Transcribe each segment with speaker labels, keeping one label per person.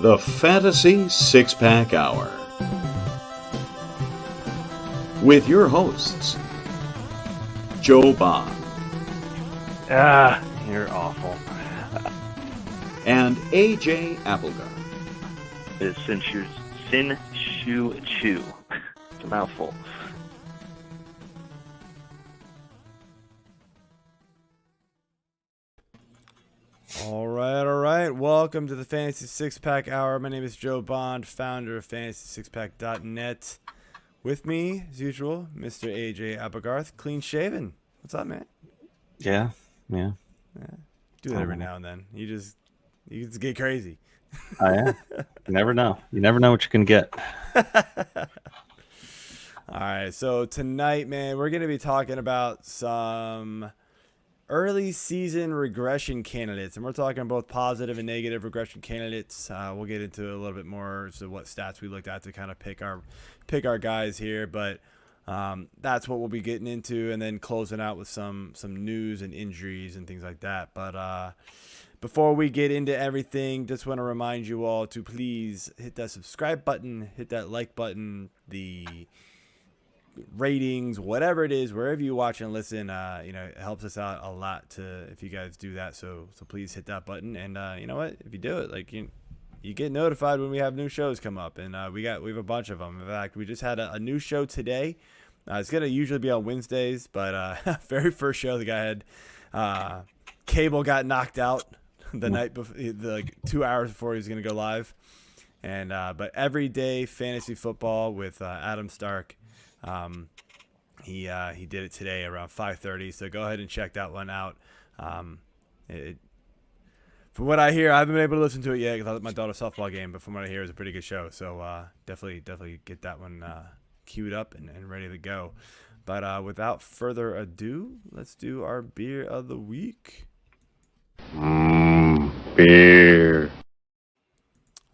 Speaker 1: The Fantasy Six-Pack Hour. With your hosts, Joe Bond.
Speaker 2: You're awful.
Speaker 1: And AJ Applegarth.
Speaker 2: It's Sin Shu Chu. It's a mouthful.
Speaker 3: All right. Welcome to the Fantasy Six-Pack Hour. My name is Joe Bond, founder of FantasySixPack.net. With me, as usual, Mr. AJ Applegarth, clean shaven. What's up, man?
Speaker 4: Yeah.
Speaker 3: Do that every now and then. You just get crazy.
Speaker 4: Oh, yeah. You never know. You never know what you can get.
Speaker 3: All right. So tonight, man, we're going to be talking about some early season regression candidates, and we're talking both positive and negative regression candidates. We'll get into a little bit more as to what stats we looked at to kind of pick our guys here, but that's what we'll be getting into, and then closing out with some news and injuries and things like that. But before we get into everything, just want to remind you all to please hit that subscribe button, hit that like button, the ratings, whatever it is, wherever you watch and listen. It helps us out a lot if you guys do that. So please hit that button, and you know what? If you do it, like you get notified when we have new shows come up, and we have a bunch of them. In fact, we just had a new show today. It's gonna usually be on Wednesdays, but very first show, the guy had cable got knocked out the night before, like 2 hours before he was gonna go live, and but everyday fantasy football with Adam Stark. He did it today around 5:30, so go ahead and check that one out. From what I hear, I haven't been able to listen to it yet because I was at my daughter's softball game, but from what I hear, it's a pretty good show. So definitely get that one queued up and ready to go. But without further ado, let's do our beer of the week.
Speaker 1: Beer.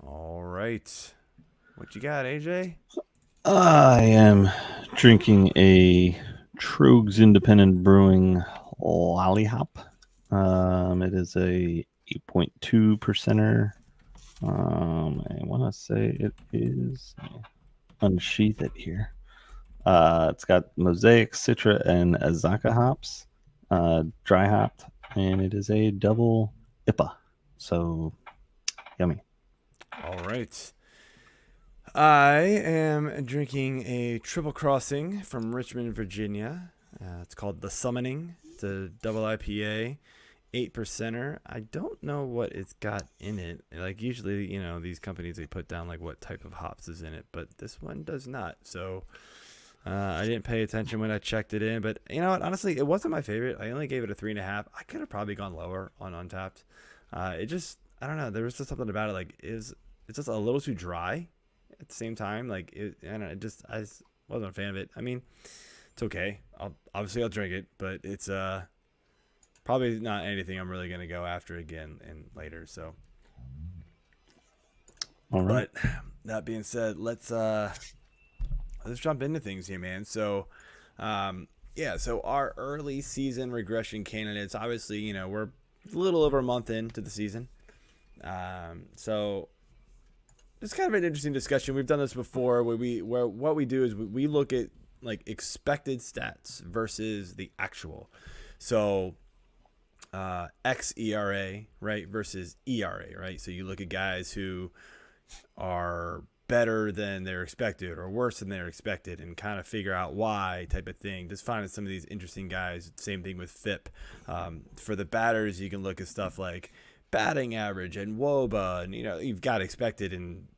Speaker 3: All right, what you got, AJ?
Speaker 4: I am drinking a Trogs Independent Brewing Lollihop. It is a 8.2 percenter. I want to say it is. Unsheath it here. It's got Mosaic, Citra, and Azaka hops, dry hopped, and it is a double IPA. So yummy.
Speaker 3: All right. I am drinking a Triple Crossing from Richmond, Virginia. It's called The Summoning. It's a double IPA, 8%er. I don't know what it's got in it. Like usually, these companies, they put down like what type of hops is in it, but this one does not. So I didn't pay attention when I checked it in, but you know what? Honestly, it wasn't my favorite. I only gave it a 3.5. I could have probably gone lower on Untappd. I don't know. There was just something about it. Like it's just a little too dry. At the same time, like I just wasn't a fan of it. I mean, it's okay. I'll drink it, but it's probably not anything I'm really gonna go after again and later. So,
Speaker 4: all right.
Speaker 3: But that being said, let's jump into things here, man. So, so our early season regression candidates. Obviously, we're a little over a month into the season, so. It's kind of an interesting discussion. We've done this before where what we do is we look at like expected stats versus the actual. So xERA, right, versus ERA, right? So you look at guys who are better than they're expected or worse than they're expected and kind of figure out why type of thing. Just finding some of these interesting guys. Same thing with FIP. For the batters, you can look at stuff like batting average and wOBA, and you've got expected and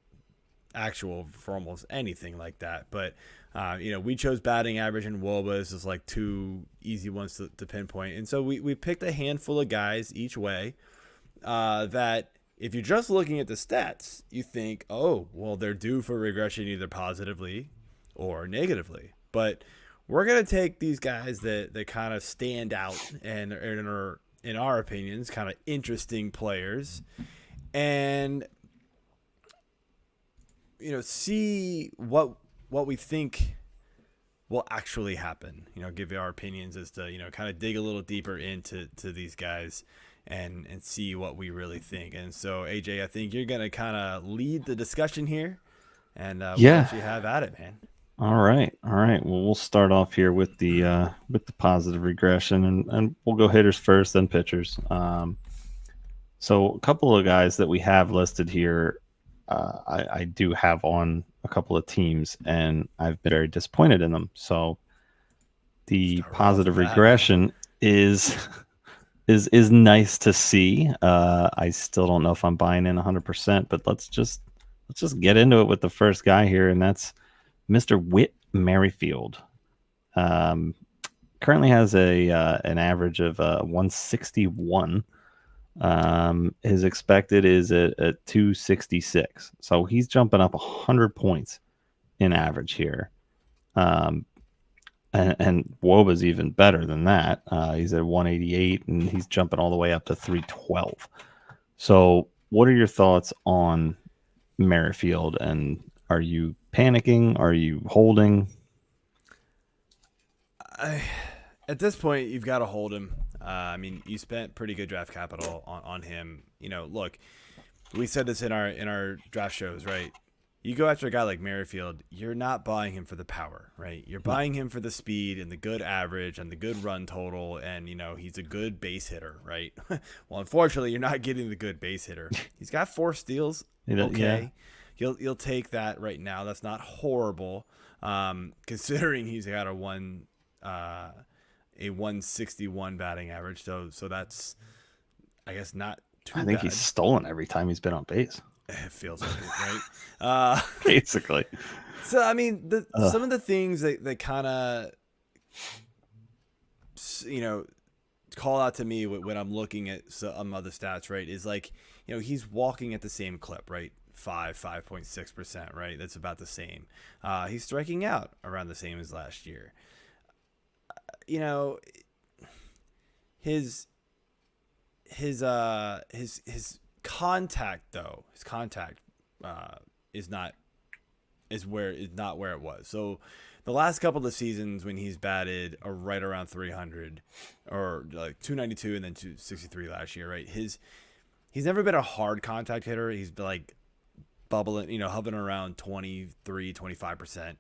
Speaker 3: actual for almost anything like that. But we chose batting average and wOBA as just like two easy ones to pinpoint, and so we picked a handful of guys each way that if you're just looking at the stats, you think, oh well, they're due for regression either positively or negatively. But we're gonna take these guys that kind of stand out and are, in our opinions, kind of interesting players, and see what we think will actually happen. Give our opinions as to kind of dig a little deeper into these guys and see what we really think. And so, AJ, I think you're gonna kind of lead the discussion here, and we'll let you have at it, man.
Speaker 4: All right. Well, we'll start off here with the positive regression, and we'll go hitters first, then pitchers. So a couple of guys that we have listed here, I do have on a couple of teams, and I've been very disappointed in them. So the positive regression is nice to see. I still don't know if I'm buying in 100%, but let's just get into it with the first guy here, and that's Mr. Whit Merrifield. Currently has an average of 161. His expected is at 266. So he's jumping up 100 points in average here. And wOBA is even better than that. He's at 188, and he's jumping all the way up to 312. So what are your thoughts on Merrifield, and are you panicking? Are you holding?
Speaker 3: At this point, you've got to hold him. I mean, you spent pretty good draft capital on him. You know, look, we said this in our draft shows, right? You go after a guy like Merrifield, you're not buying him for the power, right? You're buying him for the speed and the good average and the good run total, and, you know, he's a good base hitter, right? Well, unfortunately, you're not getting the good base hitter. He's got 4 steals. Okay. Yeah. You'll take that right now. That's not horrible, considering he's got a 161 batting average. So that's, I guess, not too bad.
Speaker 4: I think he's stolen every time he's been on base.
Speaker 3: It feels like it, right?
Speaker 4: Basically.
Speaker 3: So, I mean, some of the things that kind of, you know, call out to me when I'm looking at some other stats, right, is like, you know, he's walking at the same clip, right? 5.6%, right? That's about the same. He's striking out around the same as last year. You know, his contact, though, is not where it was. So the last couple of seasons when he's batted are right around 300, or like 292 and then 263 last year, right? He's never been a hard contact hitter. He's been like bubbling, you know, hovering around 23-25%.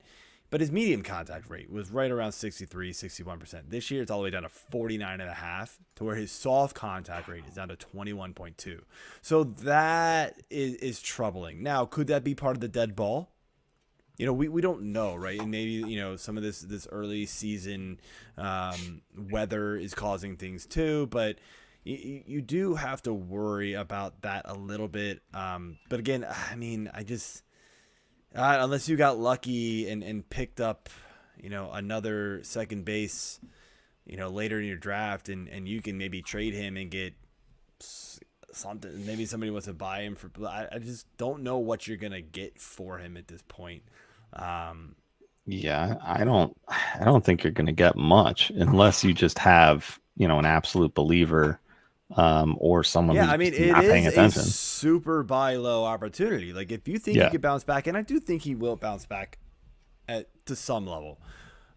Speaker 3: But his medium contact rate was right around 63-61%. This year, it's all the way down to 49.5%, to where his soft contact rate is down to 21.2%. So that is troubling. Now, could that be part of the dead ball? You know, we don't know, right? And maybe, you know, some of this early season weather is causing things too. But you do have to worry about that a little bit. But again, I mean, unless you got lucky and picked up, you know, another second base, you know, later in your draft, and you can maybe trade him and get something. Maybe somebody wants to buy him for. I just don't know what you're gonna get for him at this point.
Speaker 4: Yeah, I don't think you're gonna get much unless you just have, you know, an absolute believer. Or someone who's not paying attention.
Speaker 3: A super buy low opportunity. Like, if you think he could bounce back, and I do think he will bounce back to some level.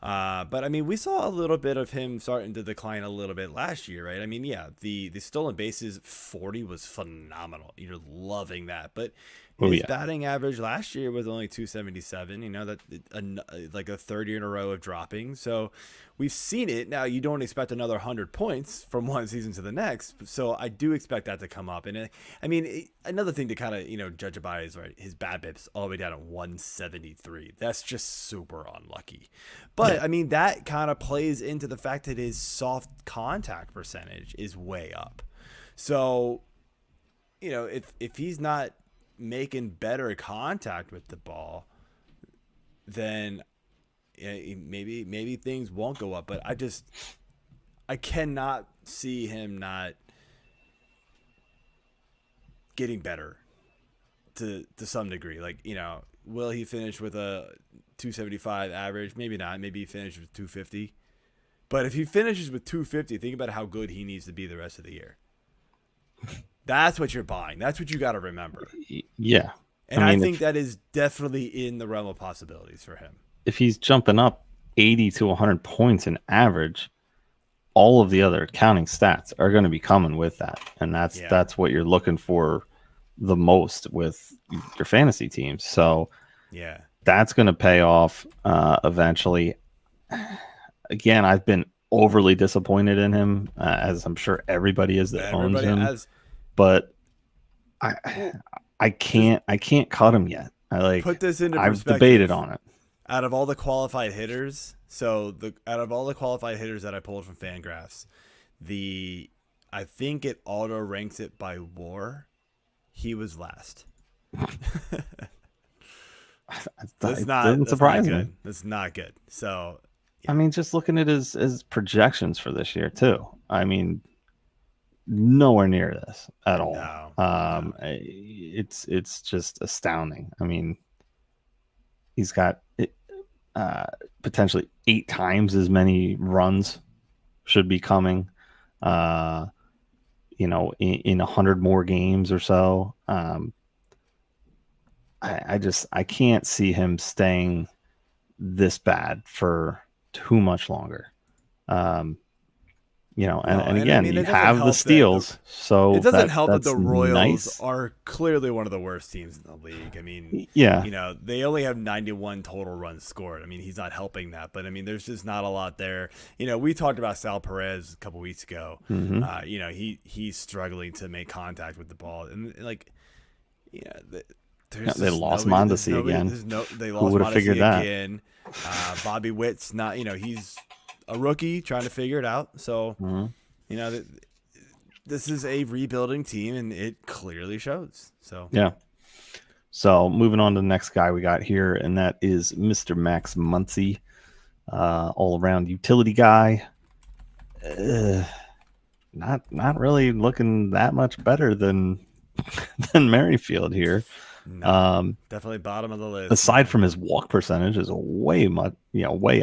Speaker 3: But I mean, we saw a little bit of him starting to decline a little bit last year, right? I mean, yeah, the stolen bases 40 was phenomenal. You're loving that, but his batting average last year was only 277. You know, that like a third year in a row of dropping. So we've seen it. Now, you don't expect another 100 points from one season to the next. So I do expect that to come up. And I mean, another thing to kind of, you know, judge it by is, right, his BABIP's all the way down at 173. That's just super unlucky. But I mean, that kind of plays into the fact that his soft contact percentage is way up. So, you know, if he's not making better contact with the ball, then maybe things won't go up. But I cannot see him not getting better to some degree. Like, you know, will he finish with a 275 average? Maybe not. Maybe he finishes with 250. But if he finishes with 250, think about how good he needs to be the rest of the year. That's what you're buying. That's what you got to remember.
Speaker 4: Yeah.
Speaker 3: And I think that is definitely in the realm of possibilities for him.
Speaker 4: If he's jumping up 80 to 100 points in average, all of the other counting stats are going to be coming with that, and that's what you're looking for the most with your fantasy teams. So
Speaker 3: Yeah.
Speaker 4: that's going to pay off eventually. Again, I've been overly disappointed in him, as I'm sure everybody is that owns him. But I can't cut him yet.
Speaker 3: Put this into
Speaker 4: I've
Speaker 3: perspective.
Speaker 4: debated on it.
Speaker 3: Out of all the qualified hitters, out of all the qualified hitters that I pulled from Fangraphs, I think it auto ranks it by WAR. He was last.
Speaker 4: Doesn't surprise me.
Speaker 3: That's not good. So,
Speaker 4: I mean, just looking at his projections for this year too. I mean, nowhere near this at all.
Speaker 3: No.
Speaker 4: It's just astounding. I mean, he's got potentially 8 times as many runs should be coming. In 100 more games or so. I can't see him staying this bad for too much longer. You have the steals, so
Speaker 3: it doesn't help that the Royals are clearly one of the worst teams in the league. I mean, they only have 91 total runs scored. I mean, he's not helping that, but I mean, there's just not a lot there. We talked about Sal Perez a couple weeks ago.
Speaker 4: Mm-hmm.
Speaker 3: He's struggling to make contact with the ball, and
Speaker 4: they lost Mondesi again.
Speaker 3: They lost Mondesi again. Bobby Witt's not. He's a rookie trying to figure it out. So, this is a rebuilding team, and it clearly shows. So,
Speaker 4: yeah. So, moving on to the next guy we got here, and that is Mr. Max Muncy, all-around utility guy. Not really looking that much better than Merrifield here.
Speaker 3: No, definitely bottom of the list.
Speaker 4: Aside from his walk percentage is way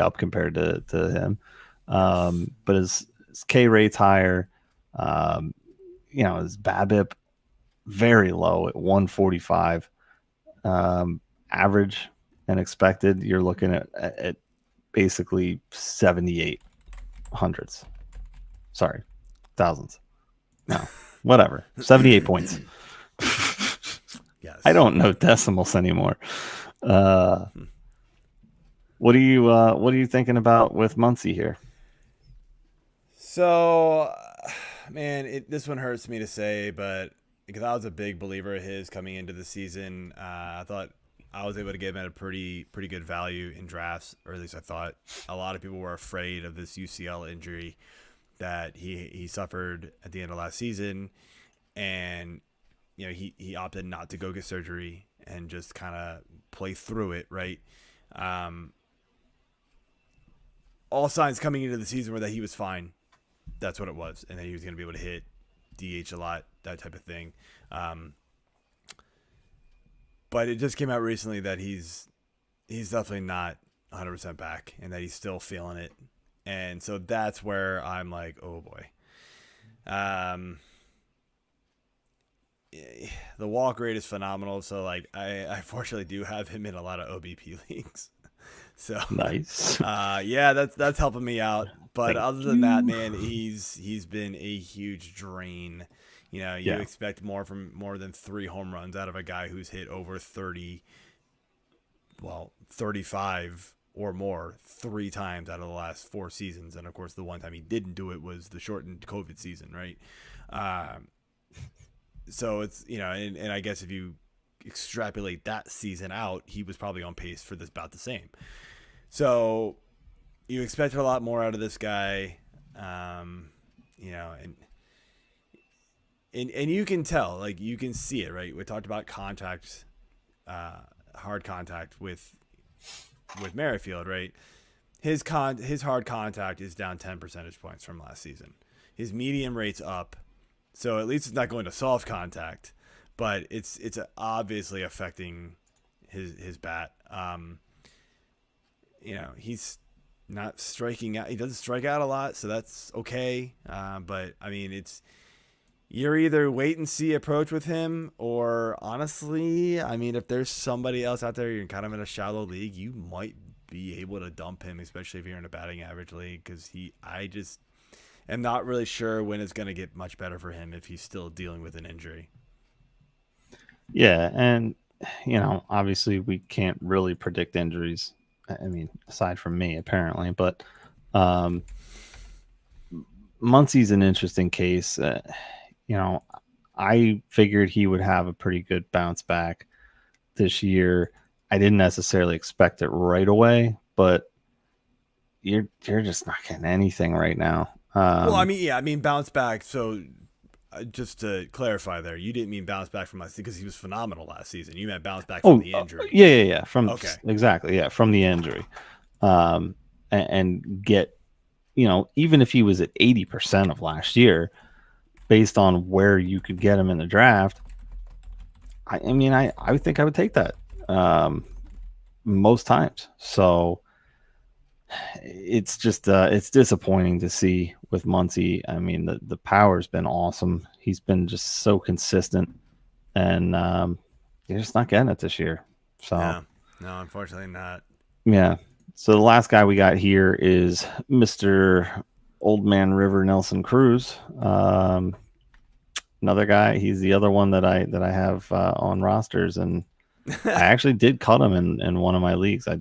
Speaker 4: up compared to him. But his K rate's higher. His BABIP very low at 145. Average and expected, you're looking at basically 78 hundreds. Sorry, thousands. No, whatever. 78 points.
Speaker 3: Yes.
Speaker 4: I don't know decimals anymore. What are you thinking about with Muncy here?
Speaker 3: So, man, this one hurts me to say, but because I was a big believer of his coming into the season, I thought I was able to get him at a pretty good value in drafts, or at least I thought. A lot of people were afraid of this UCL injury that he suffered at the end of last season, and he opted not to go get surgery and just kind of play through it, right? All signs coming into the season were that he was fine. That's what it was, and that he was going to be able to hit DH a lot, that type of thing. But it just came out recently that he's definitely not 100% back, and that he's still feeling it. And so that's where I'm like, oh boy. The walk rate is phenomenal, so I fortunately do have him in a lot of OBP leagues. So
Speaker 4: nice.
Speaker 3: That's helping me out. But other than that, man, he's been a huge drain. You expect more than 3 home runs out of a guy who's hit over 35 or more 3 times out of the last 4 seasons. And of course, the one time he didn't do it was the shortened COVID season, right? So it's, and I guess if you extrapolate that season out, he was probably on pace for about the same. So you expected a lot more out of this guy, and you can tell, you can see it, right? We talked about contact, hard contact with Merrifield, right? His hard contact is down 10 percentage points from last season. His medium rate's up. So at least it's not going to soft contact, but it's obviously affecting his bat. He's not striking out. He doesn't strike out a lot, so that's okay. But I mean, you're either wait and see approach with him, or honestly, I mean, if there's somebody else out there, you're kind of in a shallow league, you might be able to dump him, especially if you're in a batting average league, because am not really sure when it's going to get much better for him if he's still dealing with an injury.
Speaker 4: Yeah, and obviously we can't really predict injuries. I mean, aside from me, apparently, but Muncy's an interesting case. I figured he would have a pretty good bounce back this year. I didn't necessarily expect it right away, but you're just not getting anything right now.
Speaker 3: Well, I mean bounce back. So just to clarify there, you didn't mean bounce back from last season because he was phenomenal last season. You meant bounce back from the injury.
Speaker 4: Yeah.
Speaker 3: Okay.
Speaker 4: Exactly. Yeah. From the injury. And get, even if he was at 80% of last year, based on where you could get him in the draft, I think I would take that most times. So it's just it's disappointing to see with Muncy. I mean, the power's been awesome. He's been just so consistent, and you're just not getting it this year. So
Speaker 3: no, unfortunately not.
Speaker 4: Yeah. So the last guy we got here is Mr. Old Man River Nelson Cruz. Another guy. He's the other one that I have on rosters, and I actually did cut him in one of my leagues. I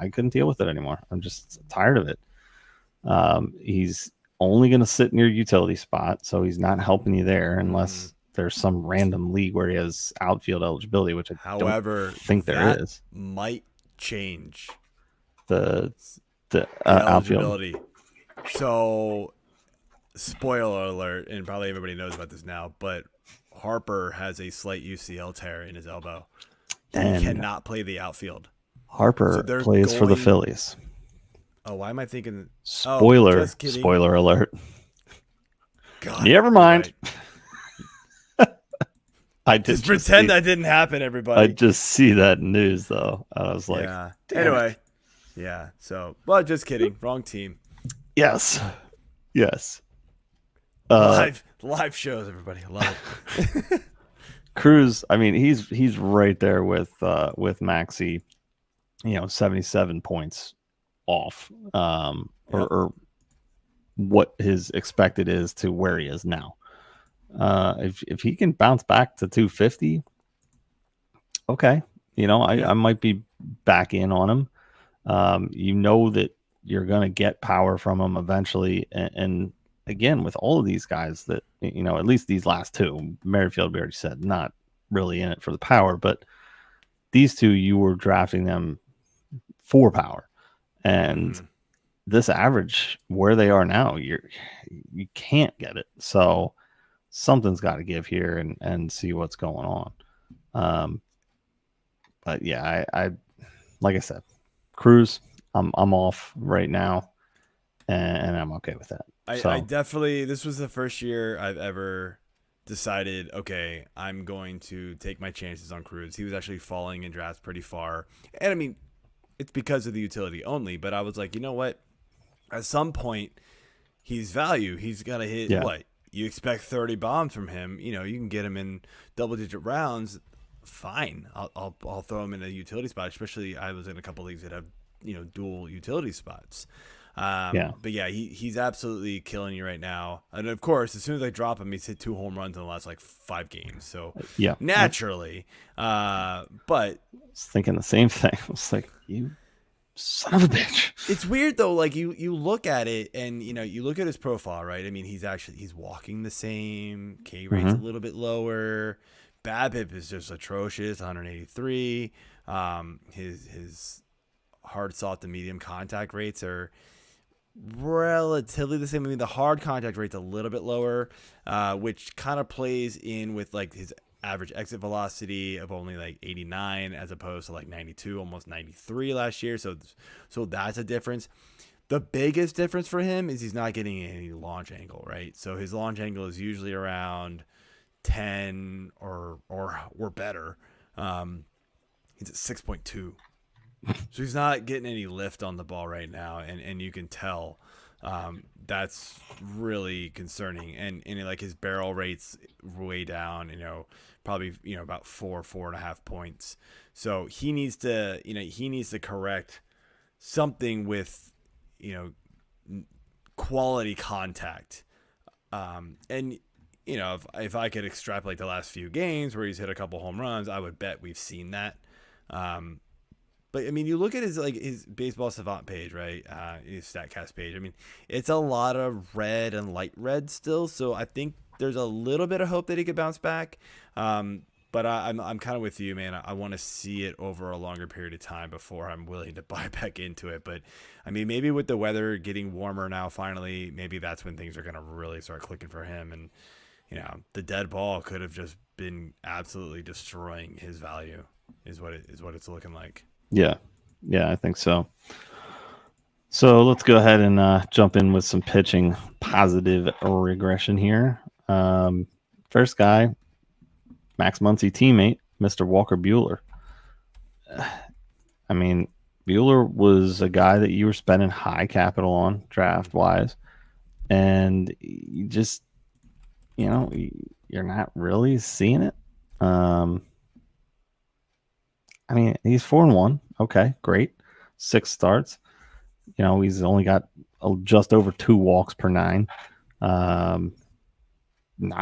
Speaker 4: couldn't deal with it anymore. I'm just tired of it. He's only going to sit in your utility spot, so he's not helping you there unless there's some random league where he has outfield eligibility, which I don't think there is.
Speaker 3: Might change
Speaker 4: the
Speaker 3: eligibility. So, spoiler alert, and probably everybody knows about this now, but Harper has a slight UCL tear in his elbow. He cannot play the outfield.
Speaker 4: Harper plays for the Phillies.
Speaker 3: Oh, why am I thinking?
Speaker 4: Spoiler alert.
Speaker 3: God,
Speaker 4: never mind.
Speaker 3: Right.
Speaker 4: I just
Speaker 3: pretend that didn't happen, everybody.
Speaker 4: I just see that news though. I was like,
Speaker 3: yeah. Anyway, yeah. So, well, just kidding. Wrong team.
Speaker 4: Yes.
Speaker 3: Live shows, everybody. I love it.
Speaker 4: Cruz, I mean, he's right there with Maxey, 77 points off, or what his expected is to where he is now. If he can bounce back to 250, okay, I might be back in on him. That you're gonna get power from him eventually, and again, with all of these guys that, at least these last two, Merrifield, we already said, not really in it for the power, but these two, you were drafting them for power. And this average, where they are now, you can't get it. So something's got to give here and see what's going on. But yeah, I like I said, Cruz, I'm off right now, and I'm okay with that.
Speaker 3: I definitely, this was the first year I've ever decided, okay, I'm going to take my chances on Cruz. He was actually falling in drafts pretty far. And I mean, it's because of the utility only, but I was like, you know what? At some point, he's value. He's got to hit what? You expect 30 bombs from him. You can get him in double-digit rounds. Fine. I'll throw him in a utility spot, especially I was in a couple leagues that have, dual utility spots. But yeah, he's absolutely killing you right now. And of course, as soon as I drop him, he's hit 2 home runs in the last 5 games. So naturally, but
Speaker 4: I was thinking the same thing. I was like, you son of a bitch.
Speaker 3: It's weird though. Like you look at it and you look at his profile, right? I mean, he's walking the same. K rate's a little bit lower. BABIP is just atrocious, 183. His hard, soft, and medium contact rates are relatively the same. I mean, the hard contact rate's a little bit lower, which kind of plays in with his average exit velocity of only 89 as opposed to 92, almost 93 last year. So that's a difference. The biggest difference for him is he's not getting any launch angle, right? So his launch angle is usually around 10 or better. He's at 6.2. So he's not getting any lift on the ball right now, and you can tell that's really concerning. And his barrel rate's way down, probably about 4.5 points. So he needs to correct something with quality contact And you know, if I could extrapolate the last few games where he's hit a couple home runs, I would bet we've seen that. But I mean, you look at his baseball savant page, right? His Statcast page. I mean, it's a lot of red and light red still. So I think there's a little bit of hope that he could bounce back. But I'm kind of with you, man. I want to see it over a longer period of time before I'm willing to buy back into it. But I mean, maybe with the weather getting warmer now, finally, maybe that's when things are going to really start clicking for him. And you know, the dead ball could have just been absolutely destroying his value. Is what it's looking like.
Speaker 4: Yeah, I think so. So let's go ahead and jump in with some pitching positive regression here. First guy, Max Muncy teammate, Mr. Walker Buehler. I mean, Buehler was a guy that you were spending high capital on draft-wise, and you just, you know, you're not really seeing it. I mean, he's 4-1. Okay, great. 6 starts. You know, he's only got just over 2 walks per 9. Not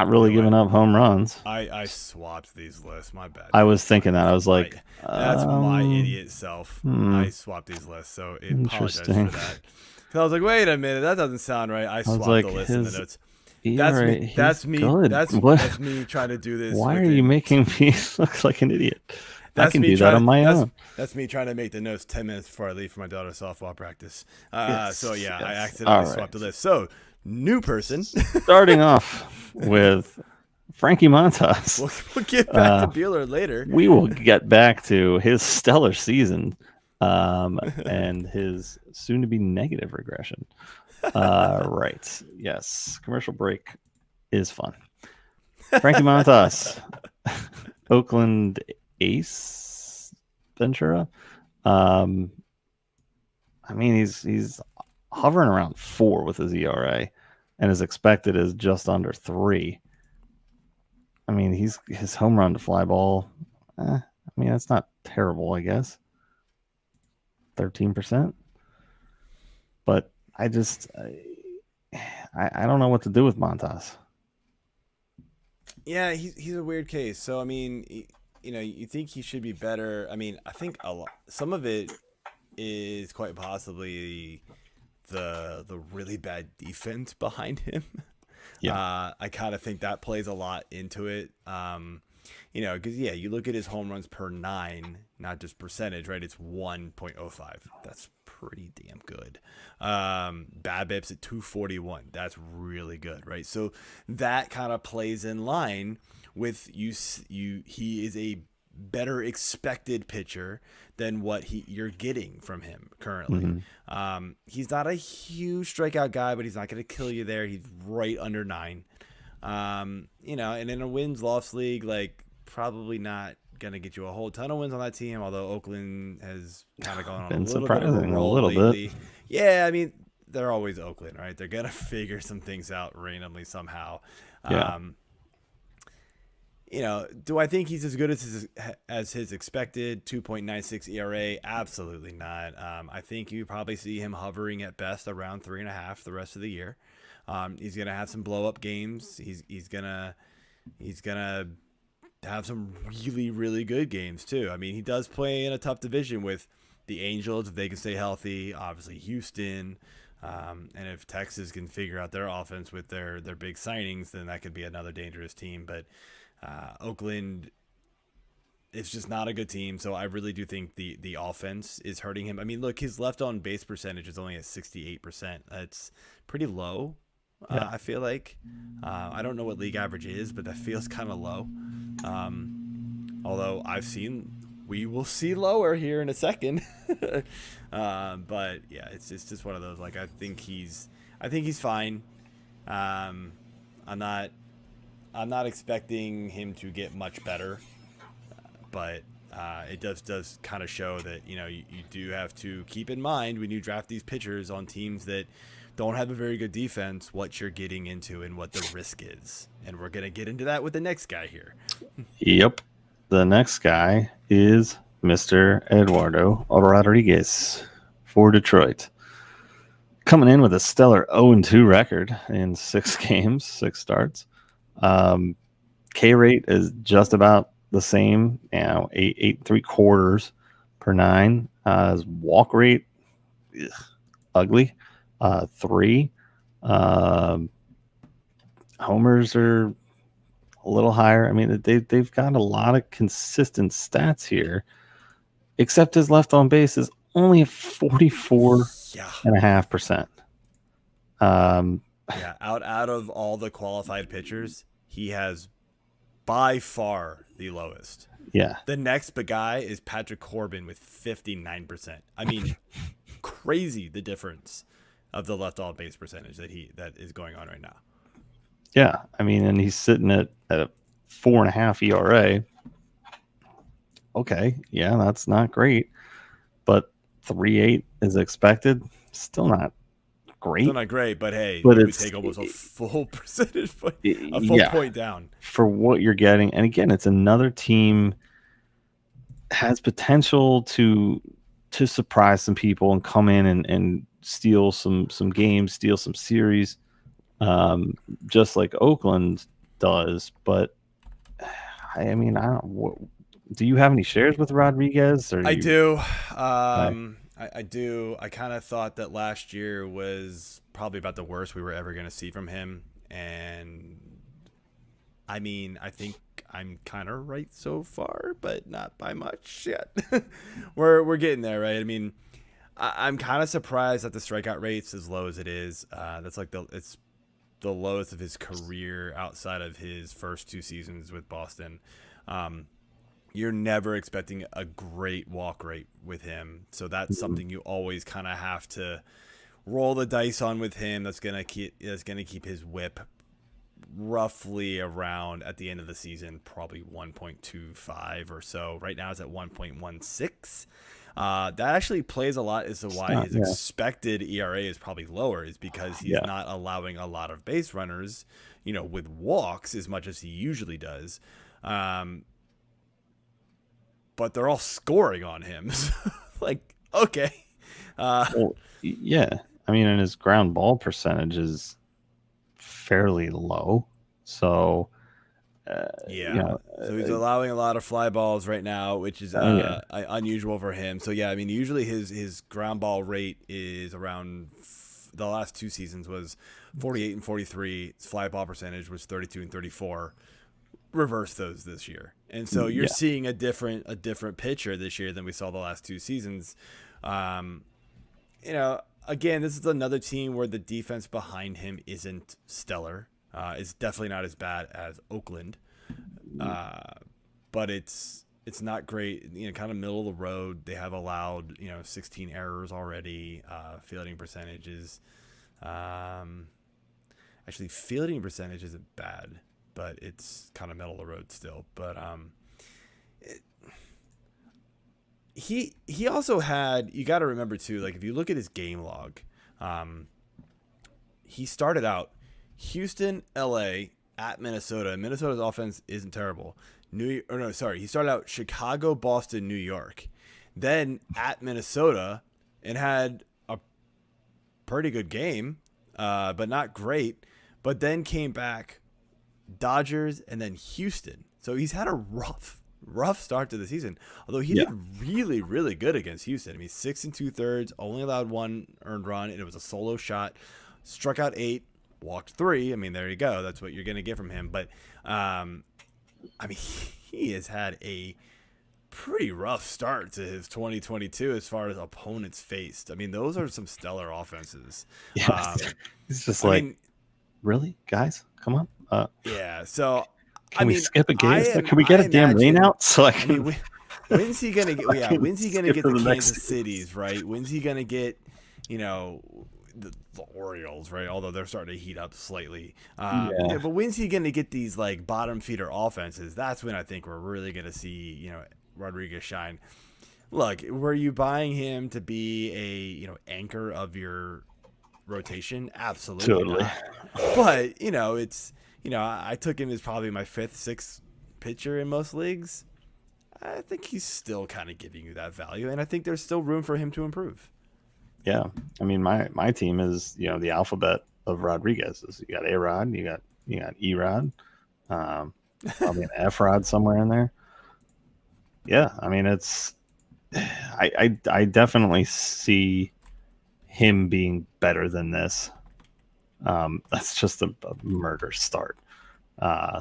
Speaker 4: really giving up home runs.
Speaker 3: I swapped these lists. My bad.
Speaker 4: I was thinking that. I was like,
Speaker 3: that's my idiot self. I swapped these lists, so I apologize for that. Because I was like, wait a minute, that doesn't sound right. I swapped the list in the notes. That's me trying to do this.
Speaker 4: Why are you making me look like an idiot? I can do that on my own.
Speaker 3: That's me trying to make the notes 10 minutes before I leave for my daughter's softball practice. So yeah, I accidentally swapped the list. So new person.
Speaker 4: Starting off with Frankie Montas.
Speaker 3: We'll get back to Buehler later.
Speaker 4: We will get back to his stellar season and his soon-to-be negative regression. Right. Yes. Commercial break is fun. Frankie Montas, Oakland Ace Ventura. I mean, he's hovering around 4 with his ERA, and his expected is just under 3. I mean, his home run to fly ball. I mean, that's not terrible, I guess. 13%. But I just, I don't know what to do with Montas.
Speaker 3: Yeah, he's a weird case. So I mean, you know, you think he should be better. I mean, I think some of it is quite possibly the really bad defense behind him. Yeah, I kind of think that plays a lot into it. You know, because yeah, you look at his home runs per 9, not just percentage, right? It's 1.05. That's pretty damn good. BABIP's at 241. That's really good, right? So that kind of plays in line with you. He is a better expected pitcher than what you're getting from him currently. Mm-hmm. He's not a huge strikeout guy, but he's not going to kill you there. He's right under 9. You know, and in a wins-loss league, like probably not going to get you a whole ton of wins on that team, although Oakland has kind of gone on a little bit of a roll lately. Yeah, I mean, they're always Oakland, right? They're going to figure some things out randomly somehow. Yeah. You know, do I think he's as good as his expected 2.96 ERA? Absolutely not. I think you probably see him hovering at best around 3.5 the rest of the year. He's going to have some blow-up games. He's gonna have some really, really good games too. I mean, he does play in a tough division with the Angels if they can stay healthy. Obviously, Houston, and if Texas can figure out their offense with their big signings, then that could be another dangerous team. But Oakland is just not a good team, so I really do think the offense is hurting him. I mean, look, his left on base percentage is only at 68%. That's pretty low. Yeah. I feel like I don't know what league average is, but that feels kind of low. Although we will see lower here in a second. But yeah, it's just one of those. Like I think he's fine. I'm not expecting him to get much better, but it does kind of show that you do have to keep in mind when you draft these pitchers on teams that don't have a very good defense, what you're getting into and what the risk is. And we're going to get into that with the next guy here.
Speaker 4: Yep. The next guy is Mr. Eduardo Rodriguez for Detroit. coming in with a stellar 0-2 record in 6 games, 6 starts. K rate is just about the same, 8.75 per 9. His walk rate, ugly, 3. Homers are a little higher. I mean, they've got a lot of consistent stats here, except his left on base is only 44.5%.
Speaker 3: Yeah, out of all the qualified pitchers, he has by far the lowest.
Speaker 4: Yeah.
Speaker 3: The next big guy is Patrick Corbin with 59%. I mean, crazy the difference of the left on base percentage that is going on right now.
Speaker 4: Yeah, I mean, and he's sitting at a 4.5 ERA. Okay, yeah, that's not great, but 3.8 is expected. Still not great.
Speaker 3: Still not great, but hey,
Speaker 4: but
Speaker 3: it would take almost a full percentage point, a full point down
Speaker 4: for what you're getting. And again, it's another team has potential to surprise some people and come in and steal some games, steal some series. Just like Oakland does, but I mean, do you have any shares with Rodriguez?
Speaker 3: I do. I do. I kind of thought that last year was probably about the worst we were ever going to see from him, and I mean, I think I'm kind of right so far, but not by much yet. We're getting there, right? I mean, I'm kind of surprised that the strikeout rate's as low as it is. That's like it's the lowest of his career outside of his first 2 seasons with Boston. You're never expecting a great walk rate with him, so that's something you always kind of have to roll the dice on with him. That's gonna keep his whip roughly around at the end of the season, probably 1.25 or so. Right now it's at 1.16. That actually plays a lot as to why his expected ERA is probably lower, is because he's not allowing a lot of base runners, with walks as much as he usually does. But they're all scoring on him. Like, okay.
Speaker 4: Well, yeah. I mean, and his ground ball percentage is fairly low. So,
Speaker 3: So he's allowing a lot of fly balls right now, which is unusual for him. So yeah, I mean, usually his ground ball rate is around the last 2 seasons was 48 and 43. His fly ball percentage was 32 and 34. Reverse those this year, and so you're seeing a different pitcher this year than we saw the last 2 seasons. Again, this is another team where the defense behind him isn't stellar. It's definitely not as bad as Oakland, but it's not great. Kind of middle of the road. They have allowed 16 errors already. Fielding percentages, actually, fielding percentage isn't bad, but it's kind of middle of the road still. But he also had, you got to remember too, like if you look at his game log, he started out Houston, LA, at Minnesota. Minnesota's offense isn't terrible. He started out Chicago, Boston, New York, then at Minnesota, and had a pretty good game, but not great. But then came back Dodgers and then Houston. So he's had a rough start to the season. Although he did really, really good against Houston. I mean, 6 2/3, only allowed 1 earned run, and it was a solo shot. Struck out 8, walked 3. I mean, there you go. That's what you're going to get from him. But I mean, he has had a pretty rough start to his 2022 as far as opponents faced. I mean, those are some stellar offenses.
Speaker 4: Yeah, it's just really, guys, come on.
Speaker 3: So
Speaker 4: can we skip a game? Can we get a damn rain out so I can?
Speaker 3: When's he gonna get? Yeah, when's he gonna get the Kansas Cities? Right? When's he gonna get? The Orioles, right? Although they're starting to heat up slightly. But when's he gonna get these like bottom feeder offenses? That's when I think we're really gonna see Rodriguez shine. Look, were you buying him to be a anchor of your rotation? Absolutely
Speaker 4: totally
Speaker 3: not. But it's I took him as probably my 5th, 6th pitcher in most leagues. I think he's still kind of giving you that value, and I think there's still room for him to improve.
Speaker 4: Yeah. I mean, my team is, the alphabet of Rodriguez's. You got A-Rod, you got E-Rod, probably an F-Rod somewhere in there. Yeah. I mean, I definitely see him being better than this. That's just a murder start.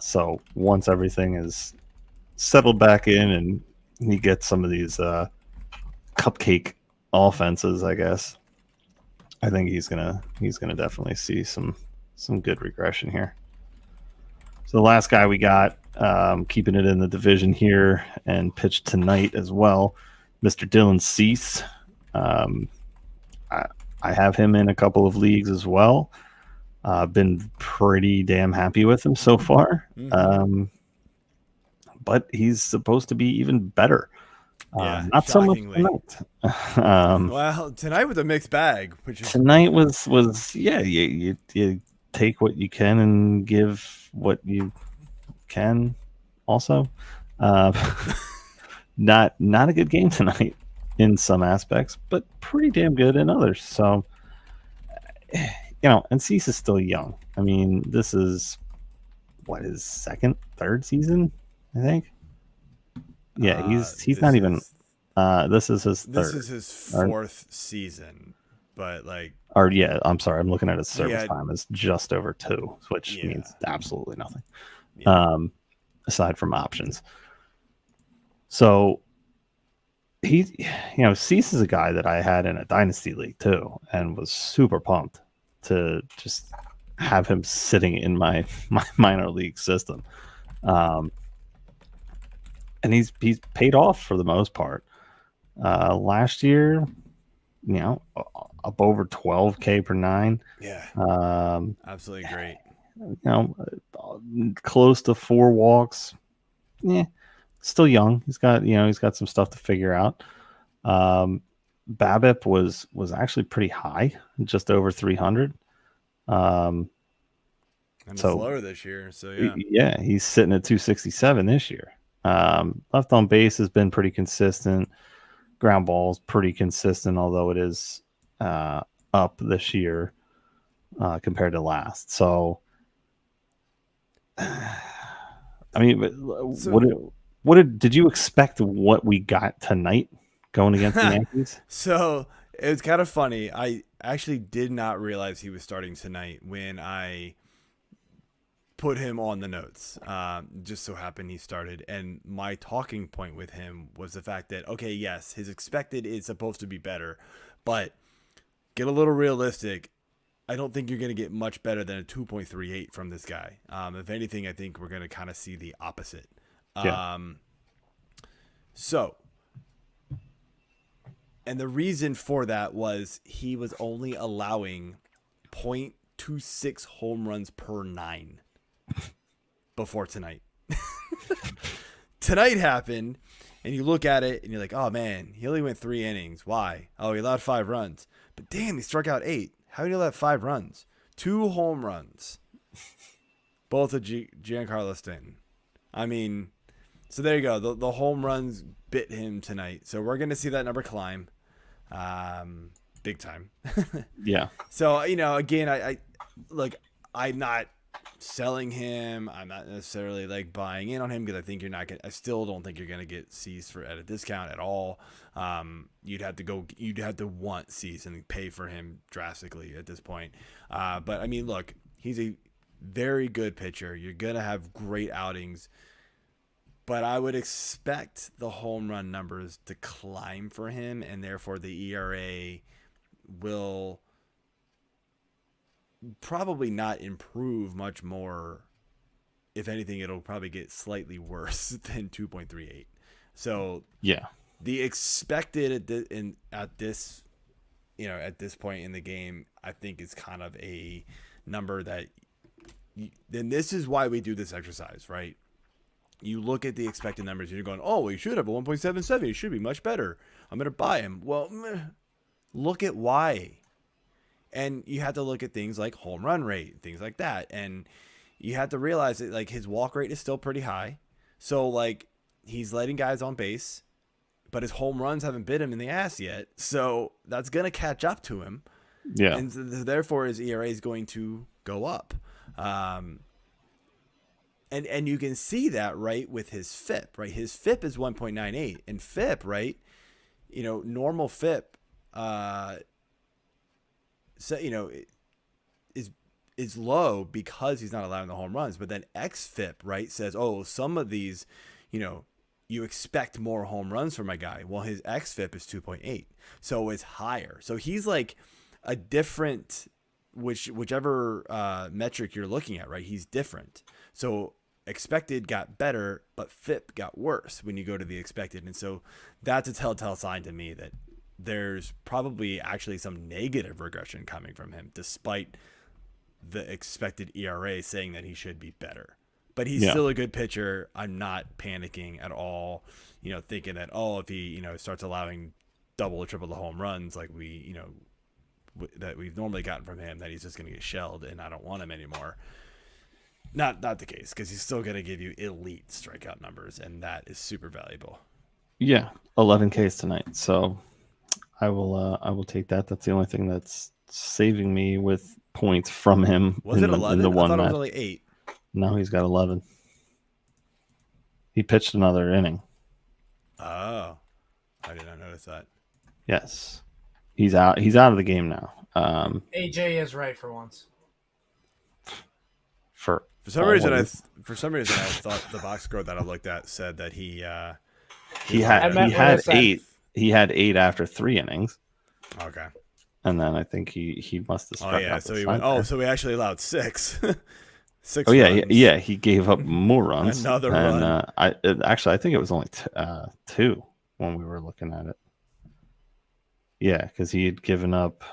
Speaker 4: So once everything is settled back in and he gets some of these cupcake offenses, I guess, I think he's gonna definitely see some good regression here. So the last guy we got, keeping it in the division here and pitched tonight as well, Mr. Dylan Cease. I have him in a couple of leagues as well. Been pretty damn happy with him so far. But he's supposed to be even better.
Speaker 3: Yeah,
Speaker 4: not so much
Speaker 3: shockingly.
Speaker 4: tonight.
Speaker 3: Well, tonight was a mixed bag.
Speaker 4: Tonight was yeah. You take what you can and give what you can. Also, not a good game tonight in some aspects, but pretty damn good in others. So, and Cease is still young. I mean, this is his second, third season, I think. Yeah, he's not even. This is his third.
Speaker 3: This is his fourth season, but
Speaker 4: I'm sorry, I'm looking at his service time. It's just over 2, which means absolutely nothing. Yeah. Aside from options. So Cease is a guy that I had in a dynasty league too, and was super pumped to just have him sitting in my minor league system. And he's paid off for the most part. Last year, up over 12K per 9.
Speaker 3: Yeah. Absolutely great.
Speaker 4: Close to 4 walks. Yeah, still young. He's got some stuff to figure out. BABIP was actually pretty high, just over 300.
Speaker 3: And it's lower this year, so
Speaker 4: yeah, he's sitting at 267 this year. Left on base has been pretty consistent. Ground balls pretty consistent, although it is up this year compared to last. So, I mean, did you expect what we got tonight going against the Yankees?
Speaker 3: So it was kind of funny. I actually did not realize he was starting tonight when I put him on the notes. Just so happened he started, and my talking point with him was the fact that, okay, yes, his expected is supposed to be better, but get a little realistic. I don't think you're going to get much better than a 2.38 from this guy. If anything, I think we're going to kind of see the opposite. So, and the reason for that was he was only allowing 0.26 home runs per 9 before tonight. Tonight happened, and you look at it, and you're like, oh, man, he only went 3 innings. Why? Oh, he allowed 5 runs. But damn, he struck out 8. How did he let 5 runs? 2 home runs. Both of Giancarlo Stanton. I mean, so there you go. The home runs bit him tonight. So we're going to see that number climb big time.
Speaker 4: Yeah.
Speaker 3: So, again, I'm not selling him. I'm not necessarily buying in on him because I think I still don't think you're going to get Cease at a discount at all. You'd have to want Cease and pay for him drastically at this point. But I mean, look, he's a very good pitcher. You're going to have great outings, but I would expect the home run numbers to climb for him, and therefore the ERA will probably not improve much more. If anything, it'll probably get slightly worse than 2.38. So
Speaker 4: yeah, the
Speaker 3: expected at this point in the game, I think is kind of a number that. Then this is why we do this exercise, right? You look at the expected numbers, and you're going, "Oh, he should have a 1.77. He should be much better. I'm going to buy him." Well, look at why. And you have to look at things like home run rate, things like that. And you have to realize that his walk rate is still pretty high. So he's letting guys on base but his home runs haven't bit him in the ass yet. So that's going to catch up to him.
Speaker 4: Yeah.
Speaker 3: And therefore his ERA is going to go up. And you can see that, right, with his FIP, right? His FIP is 1.98, and FIP, right, normal FIP, is low because he's not allowing the home runs. But then xFIP, right, says, oh, some of these, you expect more home runs from my guy. Well, his xFIP is 2.8, so it's higher. So he's like a different, whichever metric you're looking at, right? He's different. So expected got better, but FIP got worse when you go to the expected. And so that's a telltale sign to me that there's probably actually some negative regression coming from him, despite the expected ERA saying that he should be better. But he's still a good pitcher. I'm not panicking at all, thinking that, if he, starts allowing double or triple the home runs like that we've normally gotten from him, that he's just going to get shelled and I don't want him anymore. Not the case, because he's still going to give you elite strikeout numbers, and that is super valuable.
Speaker 4: Yeah, 11 Ks tonight. So I will take that. That's the only thing that's saving me with points from him.
Speaker 3: Was it 11?
Speaker 4: I thought
Speaker 3: it was only 8.
Speaker 4: No, he's got 11. He pitched another inning.
Speaker 3: Oh, I did not notice that.
Speaker 4: Yes, he's out. He's out of the game now.
Speaker 5: AJ is right for once.
Speaker 3: For some reason, I thought the box score that I looked at said that he had
Speaker 4: 8. He had 8 after 3 innings.
Speaker 3: Okay.
Speaker 4: And then I think he must have struck out.
Speaker 3: Oh yeah, so he went. So he actually allowed 6. 6.
Speaker 4: Oh yeah. He gave up more runs.
Speaker 3: Another run.
Speaker 4: I think it was only 2 when we were looking at it. Yeah, because he had given up.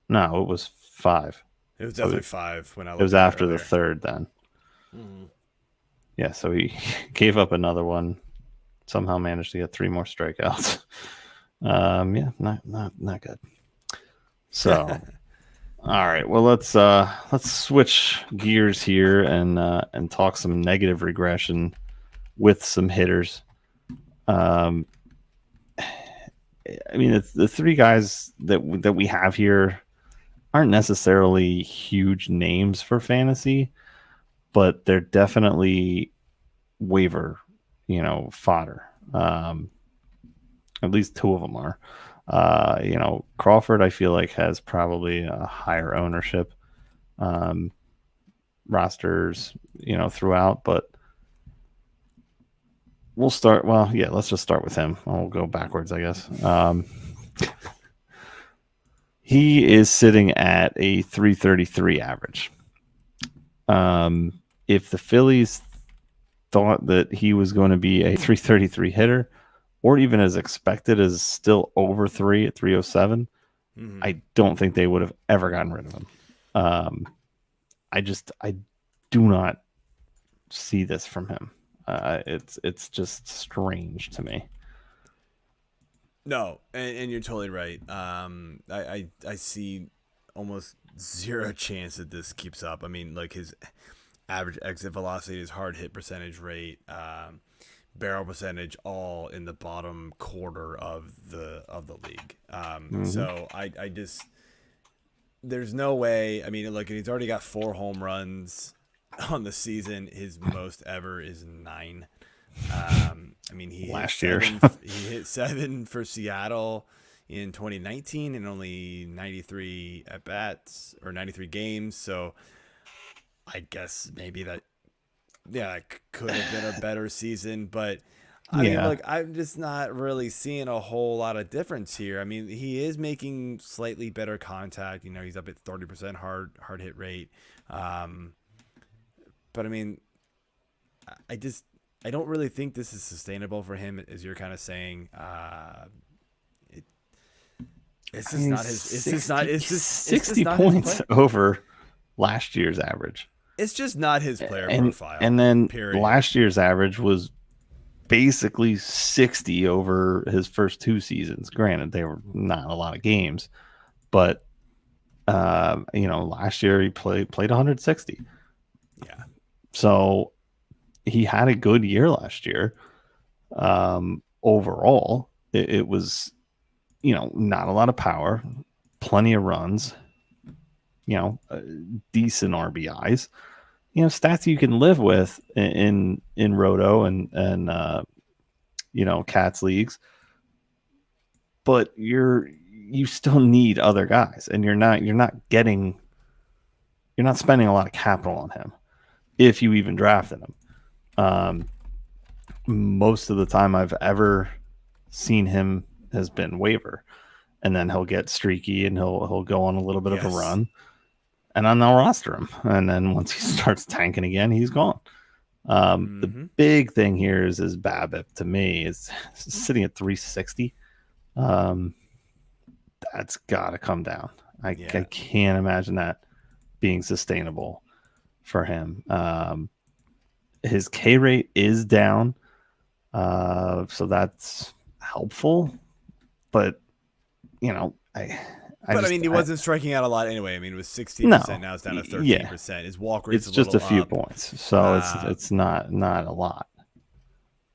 Speaker 4: No, it was 5.
Speaker 3: It was definitely 5 when I looked.
Speaker 4: It was after the third then.
Speaker 3: Mm-hmm.
Speaker 4: Yeah, so he gave up another one. Somehow managed to get 3 more strikeouts. Yeah, not good. So, all right. Well, let's switch gears here and talk some negative regression with some hitters. I mean, it's the 3 guys that we have here aren't necessarily huge names for fantasy, but they're definitely waiver, fodder. At least 2 of them are. Crawford, I feel like, has probably a higher ownership rosters, throughout, but we'll start. Well, yeah, let's just start with him. I'll go backwards, I guess. He is sitting at a 333 average. If the Phillies thought that he was going to be a 333 hitter, or even as expected as still over 3 at 307, I don't think they would have ever gotten rid of him. I do not see this from him. It's just strange to me.
Speaker 3: No, and you're totally right. I see almost zero chance that this keeps up. I mean, like his average exit velocity, his hard hit percentage rate, barrel percentage, all in the bottom quarter of the league. So I just, there's no way. I mean, look, he's already got 4 home runs on the season. His most ever is 9. I mean, he hit 7 for Seattle in 2019 and only 93 at bats or 93 games. So I guess maybe that could have been a better season, but I mean, look, I'm just not really seeing a whole lot of difference here. I mean, he is making slightly better contact. He's up at 30% hard hit rate. But I mean, I don't really think this is sustainable for him, as you're kind of saying. It's just not his. It's just
Speaker 4: 60 points over last year's average.
Speaker 3: It's just not his player profile.
Speaker 4: And then
Speaker 3: period.
Speaker 4: Last year's average was basically 60 over his first 2 seasons. Granted, they were not a lot of games, but last year he played 160. So he had a good year last year. overall, it was, not a lot of power, plenty of runs, decent RBIs, stats you can live with in Roto and Cats leagues, but you still need other guys, and you're not spending a lot of capital on him if you even drafted him. Most of the time I've ever seen him has been waiver, and then he'll get streaky and he'll go on a little bit of a run, and then they'll roster him, and then once he starts tanking again, he's gone. The big thing here is his BABIP. To me, is sitting at 360. That's got to come down. I can't imagine that being sustainable for him. His K rate is down, so that's helpful. But he
Speaker 3: wasn't striking out a lot anyway. I mean, it was 16%. Now it's down to 13%. Yeah. His walk rate
Speaker 4: is just a few points, so it's not a lot.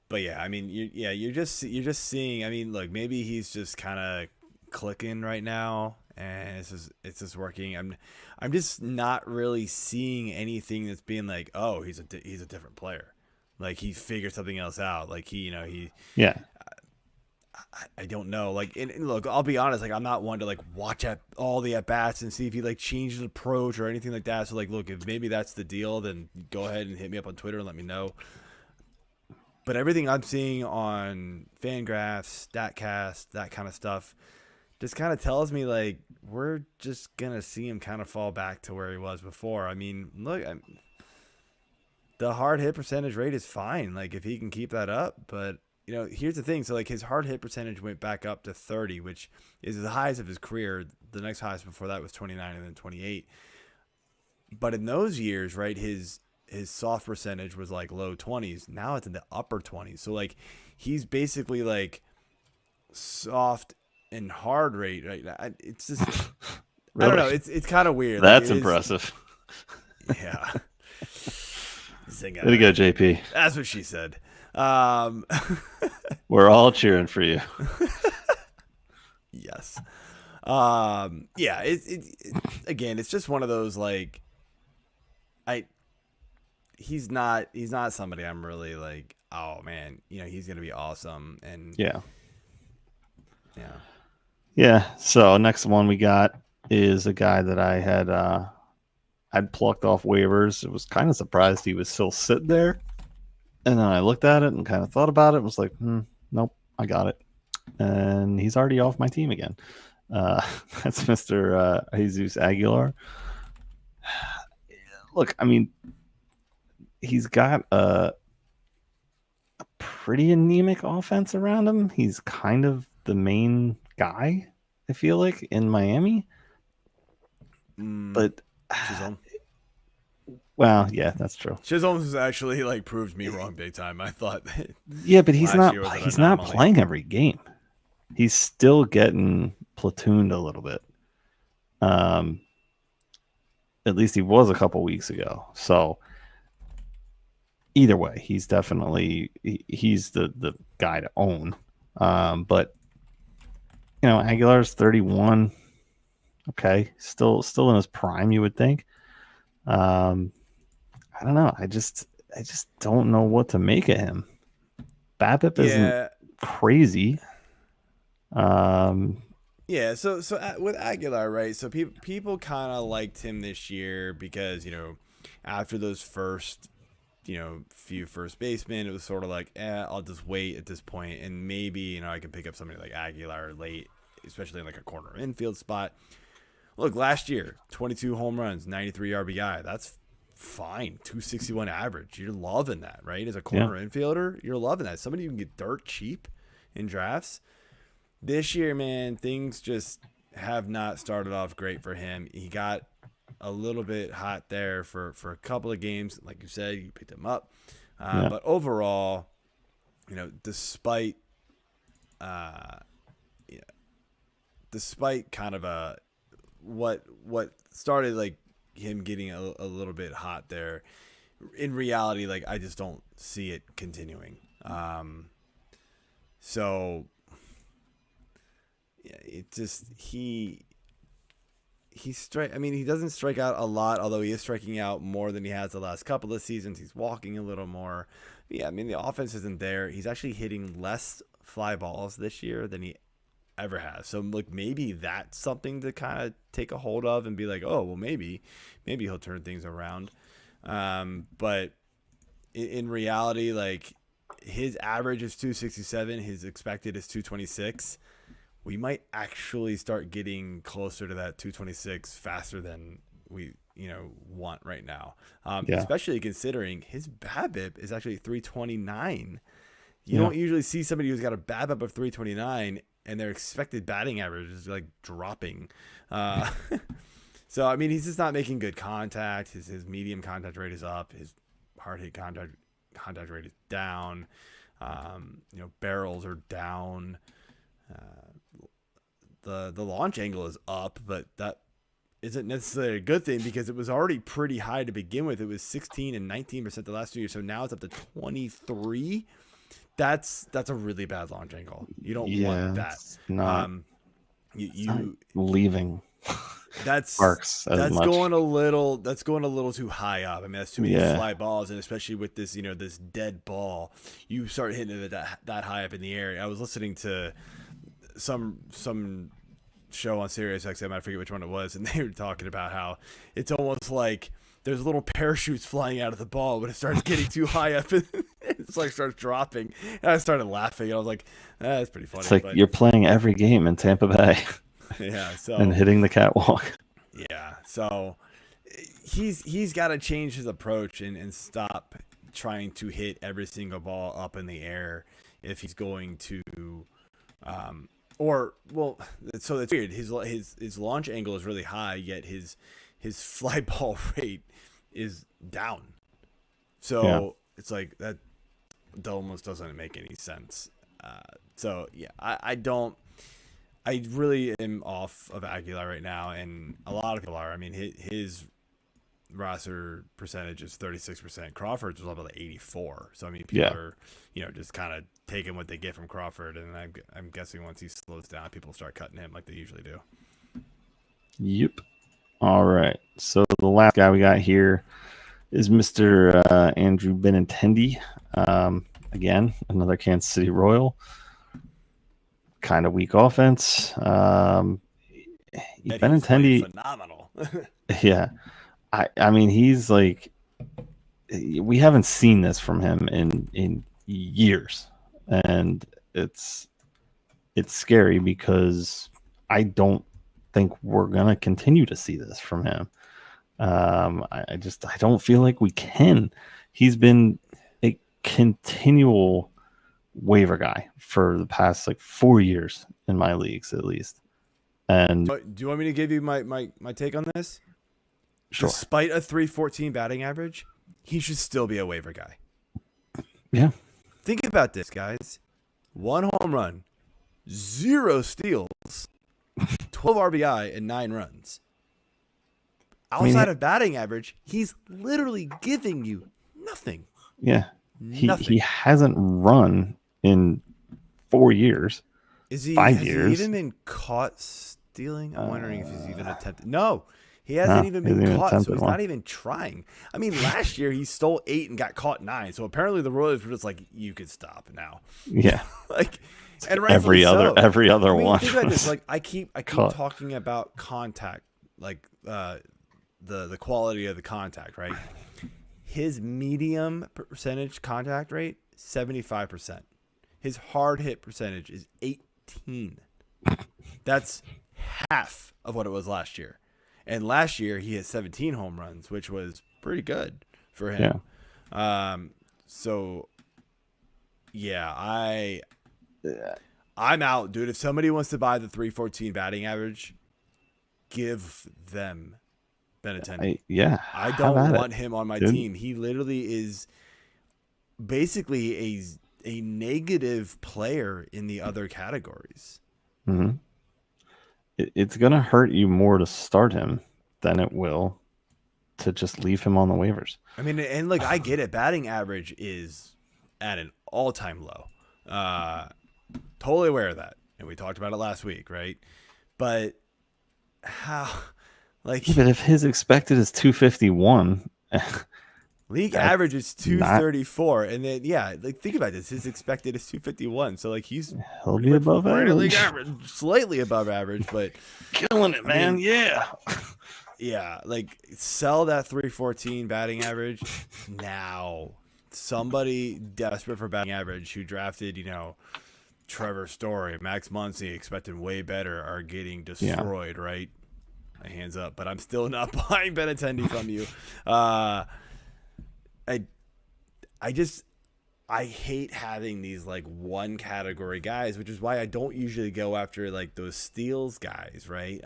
Speaker 3: But yeah, I mean, you're just seeing. I mean, look, maybe he's just kind of clicking right now, and it's just working. I'm just not really seeing anything that's being like, oh, he's a different player, like he figured something else out, like he. I don't know. Like, and look, I'll be honest. Like, I'm not one to like watch all the at bats and see if he like changed his approach or anything like that. So like, look, if maybe that's the deal, then go ahead and hit me up on Twitter and let me know. But everything I'm seeing on Fangraphs, StatCast, that kind of stuff, just kind of tells me like we're just gonna see him kind of fall back to where he was before. I mean, look, the hard hit percentage rate is fine. Like if he can keep that up, but. Here's the thing. So, like, his hard hit percentage went back up to 30, which is the highest of his career. The next highest before that was 29 and then 28. But in those years, right, his soft percentage was, like, low 20s. Now it's in the upper 20s. So, like, he's basically, like, soft and hard rate right now. It's just really? I don't know. It's kind of weird.
Speaker 4: That's impressive.
Speaker 3: Yeah.
Speaker 4: Way to go, JP.
Speaker 3: That's what she said.
Speaker 4: We're all cheering for you.
Speaker 3: Yes. Yeah, again, it's just one of those like he's not somebody I'm really like, oh man, he's going to be awesome. And
Speaker 4: yeah. So next one we got is a guy that I had I'd plucked off waivers. I was kind of surprised he was still sitting there. And then I looked at it and kind of thought about it and was like, nope, I got it. And he's already off my team again. That's Mr. Jesus Aguilar. Look, I mean, he's got a pretty anemic offense around him. He's kind of the main guy, I feel like, in Miami. But well, yeah, that's true.
Speaker 3: Chisholm has actually like proved me wrong big time. I thought that.
Speaker 4: Yeah, but he's not playing every game. He's still getting platooned a little bit. At least he was a couple weeks ago. So either way, he's definitely he's the guy to own. But Aguilar's 31. Okay, still in his prime, you would think. I don't know. I just don't know what to make of him. BABIP isn't crazy.
Speaker 3: Yeah. So with Aguilar, right? So people kind of liked him this year because after those first few first basemen, it was sort of like, I'll just wait at this point, and maybe I can pick up somebody like Aguilar late, especially in like a corner infield spot. Look, last year, 22 home runs, 93 RBI. That's fine. 261 average. You're loving that, right? As a corner infielder, you're loving that. Somebody you can get dirt cheap in drafts. This year, man, things just have not started off great for him. He got a little bit hot there for a couple of games. Like you said, you picked him up. But overall, despite kind of what started like him getting a little bit hot there, in reality, like I just don't see it continuing. So yeah, it just he strike. I mean, he doesn't strike out a lot, although he is striking out more than he has the last couple of seasons. He's walking a little more. But yeah, I mean, the offense isn't there. He's actually hitting less fly balls this year than he ever has. So like maybe that's something to kind of take a hold of and be like, oh well, maybe he'll turn things around. But in reality, like his average is 267, his expected is 226. We might actually start getting closer to that 226 faster than we want right now. Especially considering his BABIP is actually 329. You don't usually see somebody who's got a BABIP of 329 and their expected batting average is like dropping. So I mean, he's just not making good contact. His medium contact rate is up. His hard hit contact rate is down. Barrels are down. The launch angle is up, but that isn't necessarily a good thing because it was already pretty high to begin with. It was 16 and 19% the last 2 years, so now it's up to 23. That's a really bad launch angle. You don't want that.
Speaker 4: Not,
Speaker 3: you
Speaker 4: leaving.
Speaker 3: That's
Speaker 4: sparks.
Speaker 3: That's going a little too high up. I mean, that's too many fly balls, and especially with this, this dead ball, you start hitting it that high up in the air. I was listening to some show on Sirius XM, I forget which one it was, and they were talking about how it's almost like there's little parachutes flying out of the ball when it starts getting too high up and it's like starts dropping. And I started laughing. I was like, that's pretty funny.
Speaker 4: It's like you're playing every game in Tampa Bay.
Speaker 3: Yeah, so
Speaker 4: and hitting the catwalk.
Speaker 3: Yeah, so he's got to change his approach and stop trying to hit every single ball up in the air if he's going to so it's weird. His launch angle is really high, yet his fly ball rate is down. So it's like that almost doesn't make any sense. I really am off of Aguilar right now, and a lot of people are. I mean, his roster percentage is 36%. Crawford's was up to 84. So I mean, people are just kind of taking what they get from Crawford, and I'm guessing once he slows down, people start cutting him like they usually do.
Speaker 4: Yep. All right. So the last guy we got here is Mr. Andrew Benintendi. Again, another Kansas City Royal. Kind of weak offense. Benintendi,
Speaker 3: phenomenal.
Speaker 4: Yeah. I mean, he's like, we haven't seen this from him in years, and it's scary because I don't think we're gonna continue to see this from him. I don't feel like we can. He's been a continual waiver guy for the past 4 years in my leagues at least. And
Speaker 3: do you want me to give you my take on this?
Speaker 4: Sure.
Speaker 3: Despite a 314 batting average, he should still be a waiver guy.
Speaker 4: Yeah.
Speaker 3: Think about this, guys. 1 home run, 0 steals, 12 RBI, and 9 runs. Outside of batting average, he's literally giving you nothing.
Speaker 4: Yeah. He hasn't run in 4 years.
Speaker 3: Is he
Speaker 4: 5 years?
Speaker 3: Has he even been caught stealing? I'm wondering if he's even attempted. No, he hasn't even been caught, so he's not even trying. I mean, last year he stole 8 and got caught 9. So apparently the Royals were just like, you could stop now.
Speaker 4: Yeah.
Speaker 3: And
Speaker 4: every other one.
Speaker 3: Think about this. I keep talking about contact, the quality of the contact, right? His medium percentage contact rate, 75%. His hard hit percentage is 18. That's half of what it was last year. And last year he hit 17 home runs, which was pretty good for him. Yeah. I'm out, dude. If somebody wants to buy the 314 batting average, give them Benintendi. I don't want him on my team. He literally is basically a negative player in the other categories.
Speaker 4: Mm-hmm. It's going to hurt you more to start him than it will to just leave him on the waivers.
Speaker 3: I mean, and I get it. Batting average is at an all-time low. Totally aware of that. And we talked about it last week, right? But how, like,
Speaker 4: But if his expected is 251,
Speaker 3: league
Speaker 4: that's
Speaker 3: average is
Speaker 4: not-
Speaker 3: 234. And then, yeah, like, think about this. His expected is 251. So, like, he's
Speaker 4: he'll be above
Speaker 3: right at league
Speaker 4: average.
Speaker 3: average, slightly above average, but
Speaker 4: Killing it, man.
Speaker 3: mean,
Speaker 4: yeah.
Speaker 3: yeah, like, sell that 314 batting average now. Somebody desperate for batting average who drafted, Trevor Story, Max Muncy, expecting way better, are getting destroyed, right? My hands up, but I'm still not buying Benintendi from you. I hate having these like one category guys, which is why I don't usually go after like those steals guys, right?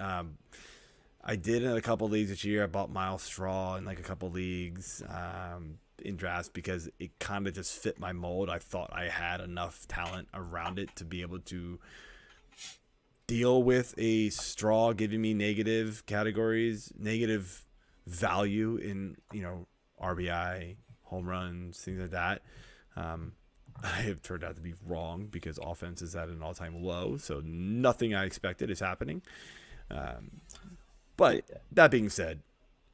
Speaker 3: I did in a couple leagues this year. I bought Miles Straw in like a couple leagues in drafts because it kind of just fit my mold. I thought I had enough talent around it to be able to deal with a Straw giving me negative categories, negative value in, RBI, home runs, things like that. I have turned out to be wrong because offense is at an all-time low, so nothing I expected is happening. But that being said,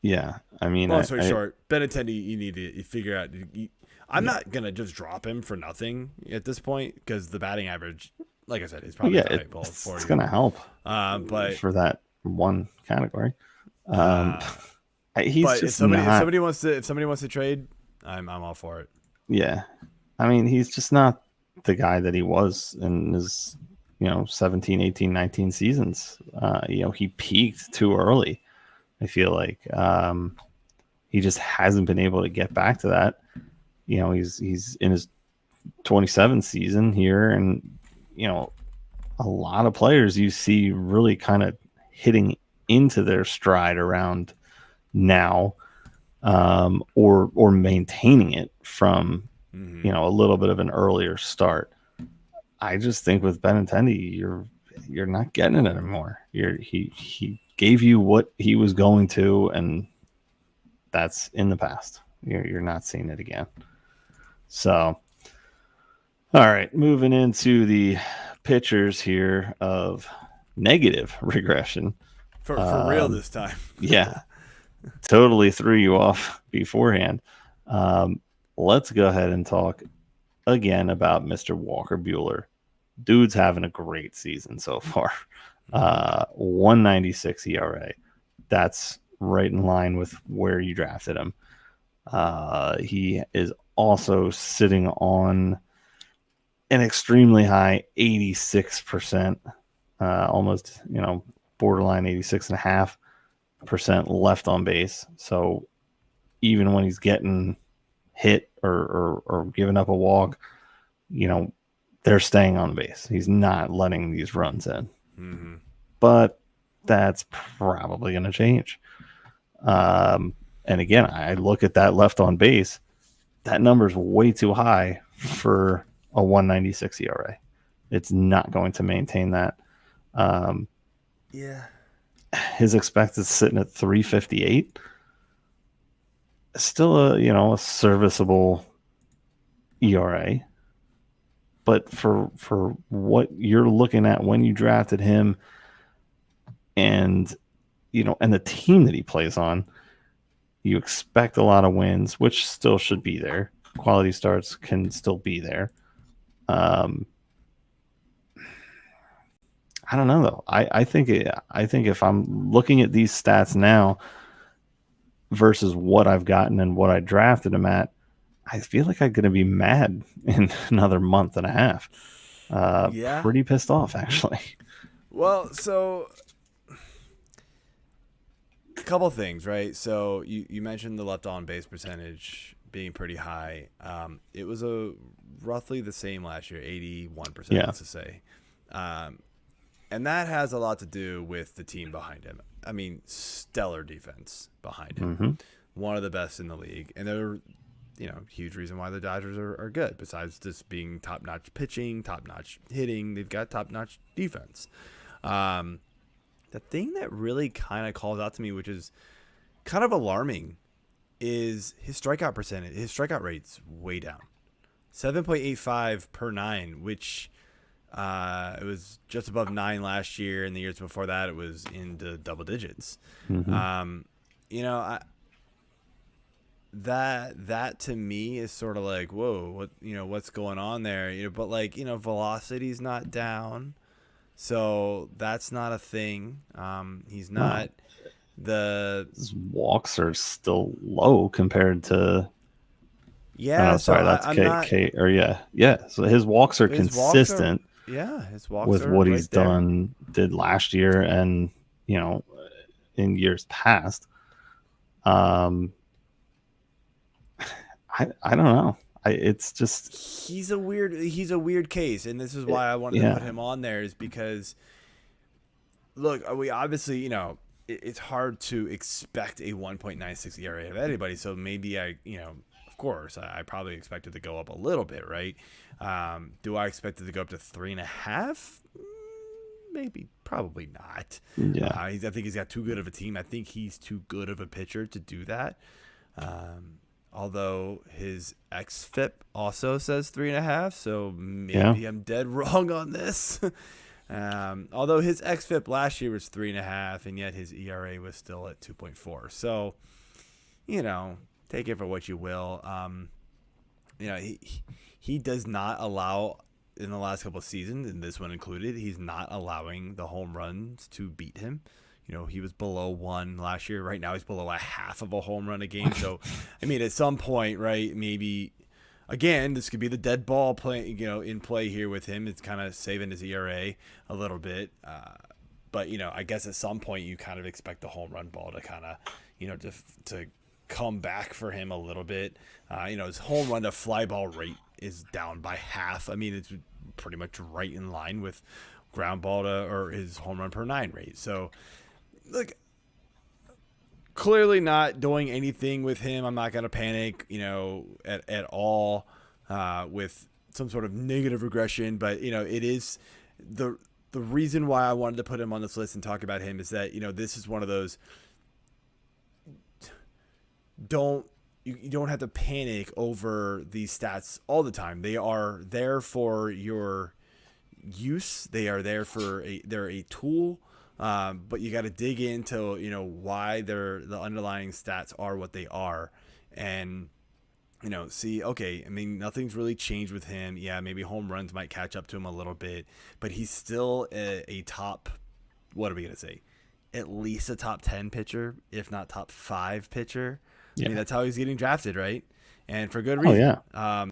Speaker 4: Yeah, I mean,
Speaker 3: long story short, Benintendi, you need to figure out. I'm not gonna just drop him for nothing at this point because the batting average, like I said, is probably
Speaker 4: it's gonna help.
Speaker 3: But
Speaker 4: for that one category, he's
Speaker 3: but
Speaker 4: just
Speaker 3: if somebody
Speaker 4: not,
Speaker 3: if somebody wants to trade, I'm all for it.
Speaker 4: Yeah, I mean, he's just not the guy that he was in his 17, 18, 19 seasons. He peaked too early. I feel like he just hasn't been able to get back to that. He's in his 27th season here, and a lot of players you see really kind of hitting into their stride around now, or maintaining it from a little bit of an earlier start. I just think with Benintendi, you're not getting it anymore. He gave you what he was going to, and that's in the past. You're not seeing it again. So, all right, moving into the pitchers here of negative regression.
Speaker 3: For real this time.
Speaker 4: Yeah, totally threw you off beforehand. Let's go ahead and talk again about Mr. Walker Buehler. Dude's having a great season so far. 196 ERA. That's right in line with where you drafted him. He is also sitting on an extremely high 86%, almost, borderline 86.5% left on base. So even when he's getting hit or giving up a walk, they're staying on base. He's not letting these runs in.
Speaker 3: Mm-hmm.
Speaker 4: But that's probably going to change. And again, I look at that left on base. That number is way too high for a 196 ERA. It's not going to maintain that.
Speaker 3: Yeah.
Speaker 4: His expected sitting at 358. Still a serviceable ERA. But for what you're looking at when you drafted him, and and the team that he plays on, you expect a lot of wins, which still should be there. Quality starts can still be there. I don't know though. I think if I'm looking at these stats now versus what I've gotten and what I drafted him at, I feel like I'm going to be mad in another month and a half.
Speaker 3: Yeah.
Speaker 4: Pretty pissed off, actually.
Speaker 3: Well, so a couple things, right? So you mentioned the left on base percentage being pretty high. It was roughly the same last year, 81%, let's just say. And that has a lot to do with the team behind him. I mean, stellar defense behind him.
Speaker 4: Mm-hmm.
Speaker 3: One of the best in the league. And they're, huge reason why the Dodgers are good. Besides just being top-notch pitching, top-notch hitting, they've got top-notch defense. The thing that really kind of calls out to me, which is kind of alarming, is his strikeout percentage. His strikeout rate's way down. 7.85 per 9, which It was just above 9 last year, and the years before that, it was into double digits.
Speaker 4: Mhm.
Speaker 3: You know, that to me is sort of like, whoa, what's going on there? But like, velocity's not down, so that's not a thing. He's not the
Speaker 4: His walks are still low compared to.
Speaker 3: yeah. So
Speaker 4: Sorry, that's
Speaker 3: I'm not.
Speaker 4: yeah. So his walks are
Speaker 3: His walks are
Speaker 4: consistent
Speaker 3: his walks
Speaker 4: with
Speaker 3: are
Speaker 4: what
Speaker 3: right
Speaker 4: he's
Speaker 3: there.
Speaker 4: did last year and in years past. Um, I don't know. It's just
Speaker 3: He's a weird case, and this is why I wanted to put him on there, is because look, we obviously, it's hard to expect a 1.96 ERA of anybody. So maybe of course, I probably expected to go up a little bit, right? Do I expect it to go up to 3.5? Maybe, probably not.
Speaker 4: Yeah.
Speaker 3: I think he's got too good of a team. I think he's too good of a pitcher to do that. Although his xFIP also says 3.5, so maybe I'm dead wrong on this. Although his xFIP last year was 3.5, and yet his ERA was still at 2.4. So, take it for what you will. He does not allow, in the last couple of seasons, and this one included, he's not allowing the home runs to beat him. He was below 1 last year. Right now he's below a half of a home run a game. So, I mean, at some point, right, maybe, again, this could be the dead ball in play here with him. It's kind of saving his ERA a little bit. But, I guess at some point you kind of expect the home run ball to kind of, to come back for him a little bit. His home run to fly ball rate is down by half. I mean, it's pretty much right in line with ground ball or his home run per 9 rate. So, look, clearly not doing anything with him. I'm not going to panic, at all with some sort of negative regression. But, it is the reason why I wanted to put him on this list and talk about him is that, this is one of those you don't have to panic over these stats all the time. They are there for your use. They are there they're a tool. But you got to dig into, why the underlying stats are what they are, and, see, okay, I mean, nothing's really changed with him. Yeah, maybe home runs might catch up to him a little bit, but he's still a top, what are we going to say? At least a top 10 pitcher, if not top 5 pitcher. Yeah. I mean, that's how he's getting drafted, right? And for good reason.
Speaker 4: Oh, yeah.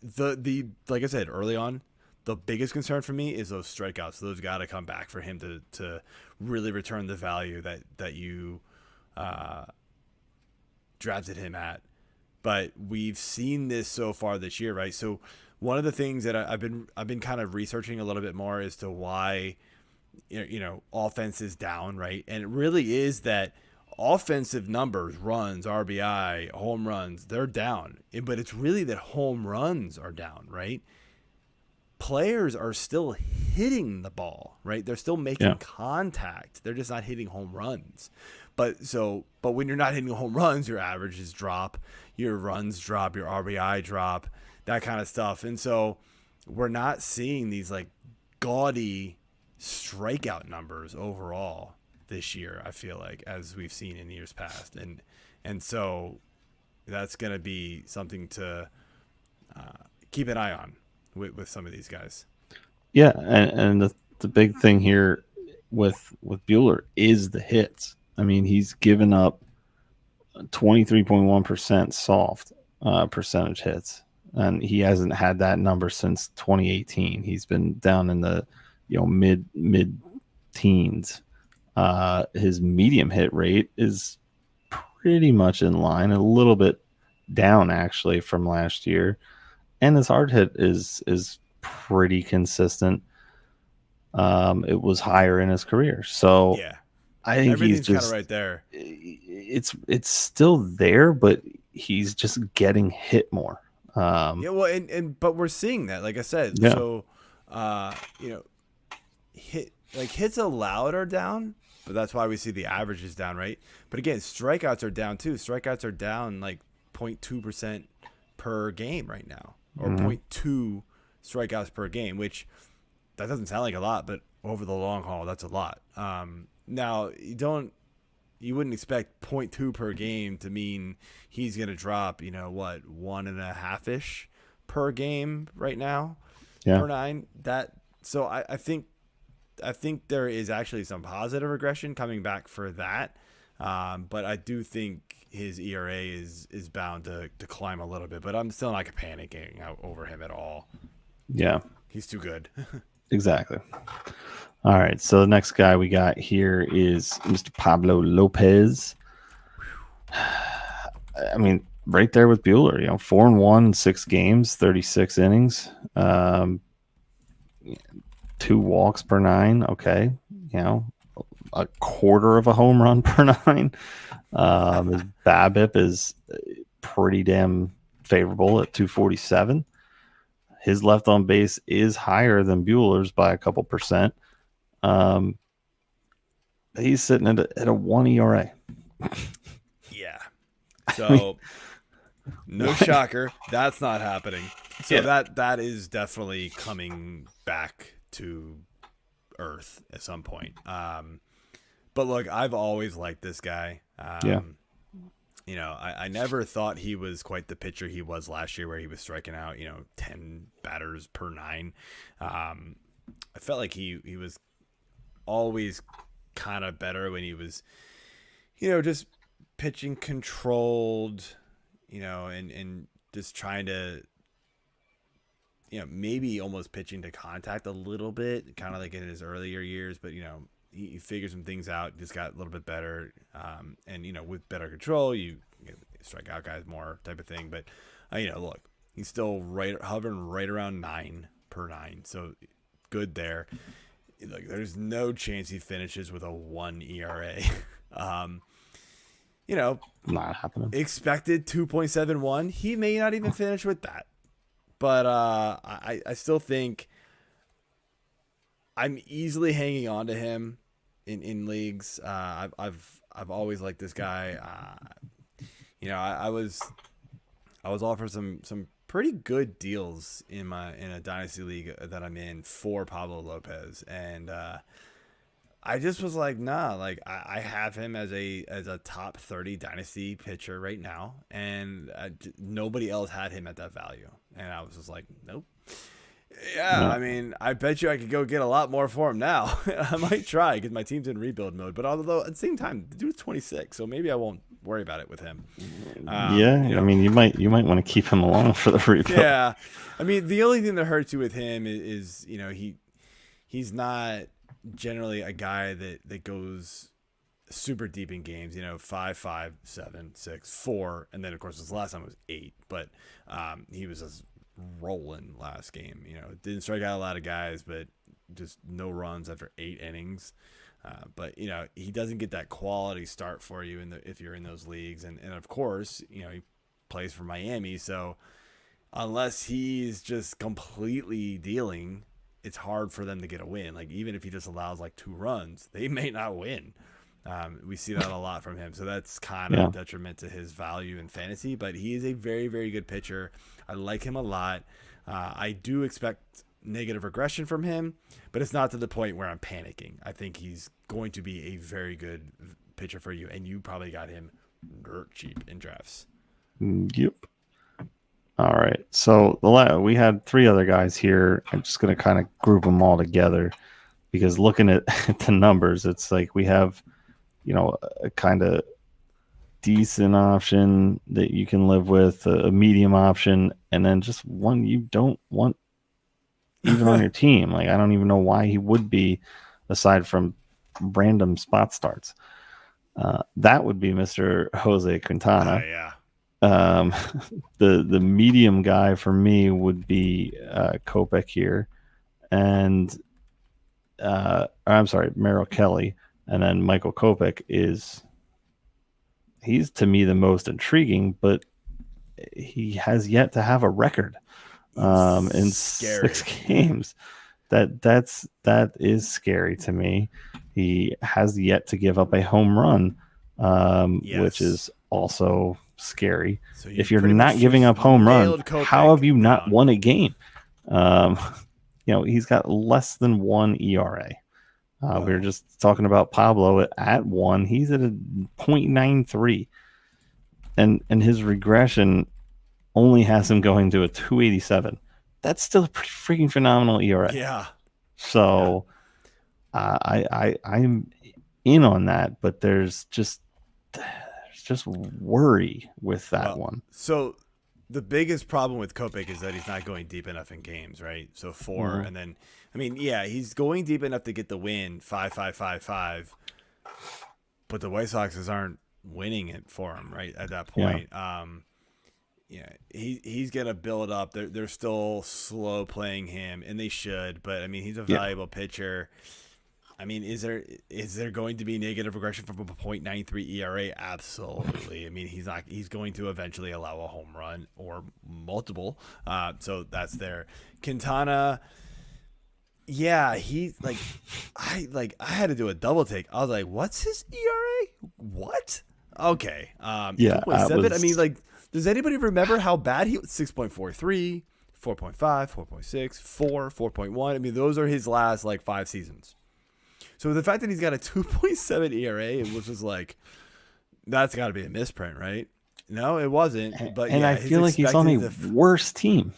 Speaker 3: The like I said early on, the biggest concern for me is those strikeouts. Those got to come back for him to really return the value that you drafted him at. But we've seen this so far this year, right? So one of the things that I've been kind of researching a little bit more as to why offense is down, right? And it really is that offensive numbers, runs, RBI, home runs, they're down. But it's really that home runs are down, right? Players are still hitting the ball, right? They're still making contact. They're just not hitting home runs. But when you're not hitting home runs, your averages drop, your runs drop, your RBI drop, that kind of stuff. And so we're not seeing these like gaudy strikeout numbers overall this year, I feel like, as we've seen in years past. And so that's going to be something to keep an eye on with some of these guys.
Speaker 4: Yeah, and the big thing here with Buehler is the hits. I mean, he's given up 23.1% soft percentage hits, and he hasn't had that number since 2018. He's been down in the mid teens. His medium hit rate is pretty much in line, a little bit down actually from last year, and his hard hit is pretty consistent. It was higher in his career, so
Speaker 3: yeah,
Speaker 4: I think
Speaker 3: everything's
Speaker 4: he's just
Speaker 3: kind of right there.
Speaker 4: It's still there, but he's just getting hit more.
Speaker 3: Yeah, well, but we're seeing that, like I said.
Speaker 4: Yeah.
Speaker 3: So, hits allowed are down, but that's why we see the average is down, right? But again, strikeouts are down too. Strikeouts are down like 0.2% per game right now, or 0.2 strikeouts per game, which that doesn't sound like a lot, but over the long haul, that's a lot. Now you wouldn't expect 0.2 per game to mean he's going to drop, 1.5-ish per game right now per 9. So I think there is actually some positive regression coming back for that. But I do think his ERA is bound to climb a little bit, but I'm still not panicking over him at all.
Speaker 4: Yeah.
Speaker 3: He's too good.
Speaker 4: Exactly. All right. So the next guy we got here is Mr. Pablo Lopez. I mean, right there with Buehler, 4-1 in 6 games, 36 innings, 2 walks per 9. Okay. A quarter of a home run per 9. His BABIP is pretty damn favorable at 247. His left on base is higher than Buehler's by a couple percent. He's sitting at a 1 ERA.
Speaker 3: Yeah. So no shocker, that's not happening. So that is definitely coming back to earth at some point. But look, I've always liked this guy. I never thought he was quite the pitcher he was last year, where he was striking out, 10 batters per 9. I felt like he was always kind of better when he was, just pitching controlled, and just trying to, maybe almost pitching to contact a little bit, kind of like in his earlier years, but, he figured some things out, just got a little bit better. And, with better control, you strike out guys more type of thing. But, look, he's still hovering right around 9 per 9. So good there. Look, there's no chance he finishes with a 1 ERA.
Speaker 4: Not happening.
Speaker 3: Expected 2.71. He may not even finish with that. But I still think I'm easily hanging on to him in leagues. I've always liked this guy. I was offered some pretty good deals in a dynasty league that I'm in for Pablo Lopez, and I just was like, nah. Like I have him as a top 30 dynasty pitcher right now, and nobody else had him at that value, and I was just like, nope. Yeah, no. I mean, I bet you I could go get a lot more for him now. I might try because my team's in rebuild mode. But although at the same time, the dude's 26, so maybe I won't worry about it with him.
Speaker 4: I mean, you might want to keep him along for the rebuild.
Speaker 3: Yeah, I mean, the only thing that hurts you with him is he's not generally a guy that goes super deep in games. 5, 5, 7, 6, 4, and then of course his last time was 8. But he was just rolling last game. Didn't strike out a lot of guys, but just no runs after 8 innings. But he doesn't get that quality start for you if you're in those leagues, and of course he plays for Miami, so unless he's just completely dealing, it's hard for them to get a win. Like even if he just allows like 2 runs, they may not win. We see that a lot from him, so that's kind of detriment to his value in fantasy. But he is a very, very good pitcher. I like him a lot. I do expect negative regression from him, but it's not to the point where I'm panicking. I think he's going to be a very good pitcher for you, and you probably got him dirt cheap in drafts.
Speaker 4: Yep. All right. So we had 3 other guys here. I'm just going to kind of group them all together because looking at the numbers, it's like we have a kind of decent option that you can live with, a medium option, and then just one you don't want even on your team. Like, I don't even know why he would be, aside from random spot starts. That would be Mr. Jose Quintana. The medium guy for me would be Kopech here, and I'm sorry, Merrill Kelly. And then Michael Kopech he's to me the most intriguing, but he has yet to have a record in 6 games. That is scary to me. He has yet to give up a home run, which is also scary. So if you're not giving up home runs, how have you not won a game? he's got less than 1 ERA. We were just talking about Pablo at 1. He's at a 0.93. And his regression only has him going to a 287. That's still a pretty freaking phenomenal ERA.
Speaker 3: Yeah.
Speaker 4: So I'm in on that, but there's just worry with that one.
Speaker 3: So the biggest problem with Kopech is that he's not going deep enough in games, right? So 4, and then he's going deep enough to get the win 5-5-5-5, but the White Soxes aren't winning it for him, right? At that point, he's gonna build up. They're still slow playing him, and they should. But he's a valuable pitcher. Is there going to be negative regression from a 0.93 ERA? Absolutely. He's going to eventually allow a home run or multiple. So that's there. Quintana. Yeah, I had to do a double take. I was like, what's his ERA? What? Okay. 2.7. Does anybody remember how bad he was? 6.43, 4.5, 4.6, 4, 4.1. Those are his last 5 seasons. So the fact that he's got a 2.7 ERA, it was just that's got to be a misprint, right? No, it wasn't. But
Speaker 4: I feel like he's on a worse team.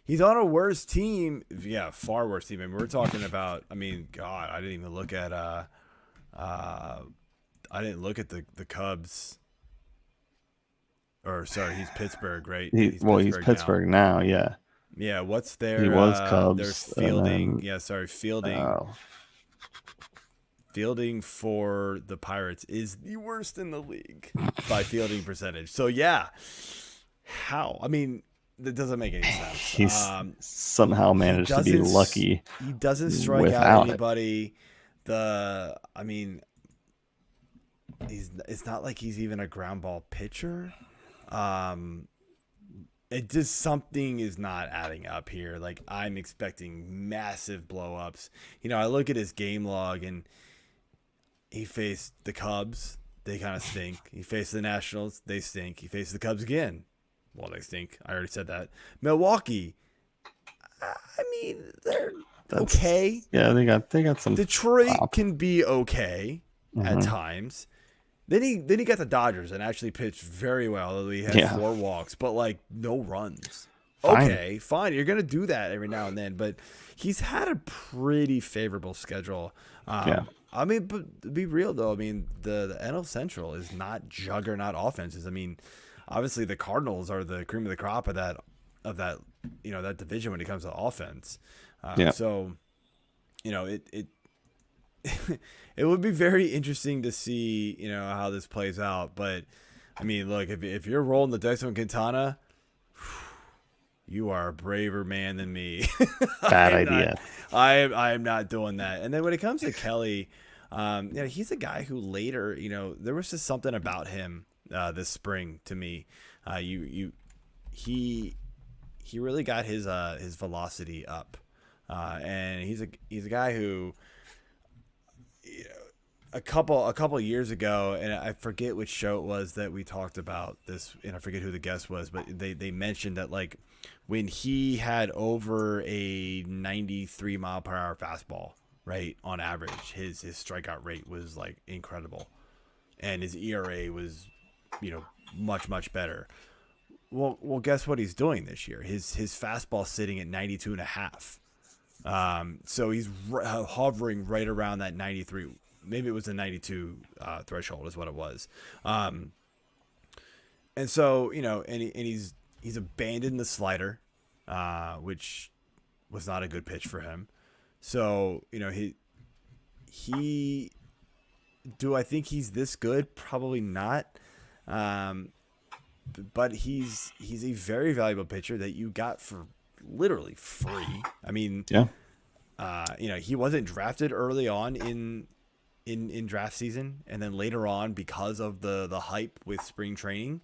Speaker 3: He's on a worse team. Yeah, far worse team. We're talking about. God, I didn't even look at. I didn't look at the Cubs. Or sorry, he's Pittsburgh, right?
Speaker 4: He's Pittsburgh now. Yeah.
Speaker 3: Yeah. What's their?
Speaker 4: He was Cubs.
Speaker 3: There's Fielding. Fielding.
Speaker 4: Oh.
Speaker 3: Fielding for the Pirates is the worst in the league by fielding percentage. So yeah, how? That doesn't make any sense.
Speaker 4: He's somehow managed to be lucky.
Speaker 3: He doesn't strike out anybody. It's not like he's even a ground ball pitcher. It just something is not adding up here. I'm expecting massive blow-ups. I look at his game log and he faced the Cubs. They kind of stink. He faced the Nationals. They stink. He faced the Cubs again. Well, they stink. I already said that. Milwaukee. They're okay.
Speaker 4: Yeah, they got some.
Speaker 3: Detroit can be okay at times. Then he got the Dodgers and actually pitched very well. Although he had 4 walks, but no runs.
Speaker 4: Fine.
Speaker 3: Okay, fine. You're gonna do that every now and then, but he's had a pretty favorable schedule. But to be real though, the NL Central is not juggernaut offenses. Obviously the Cardinals are the cream of the crop of that that division when it comes to offense. So it it would be very interesting to see how this plays out. But look, if you're rolling the dice on Quintana, you are a braver man than me.
Speaker 4: Bad idea.
Speaker 3: I am not doing that. And then when it comes to Kelly, he's a guy who later, there was just something about him this spring to me. He really got his velocity up, and he's a guy who, a couple years ago, and I forget which show it was that we talked about this, and I forget who the guest was, but they mentioned that when he had over a 93 mile per hour fastball, right, on average, his strikeout rate was incredible, and his ERA was much better. Well, guess what he's doing this year? His fastball sitting at 92.5. So he's hovering right around that 93. Maybe it was a 92 threshold is what it was. And so, and he's abandoned the slider, which was not a good pitch for him. So, do I think he's this good? Probably not. But he's a very valuable pitcher that you got for literally free. He wasn't drafted early on in draft season, and then later on, because of the hype with spring training,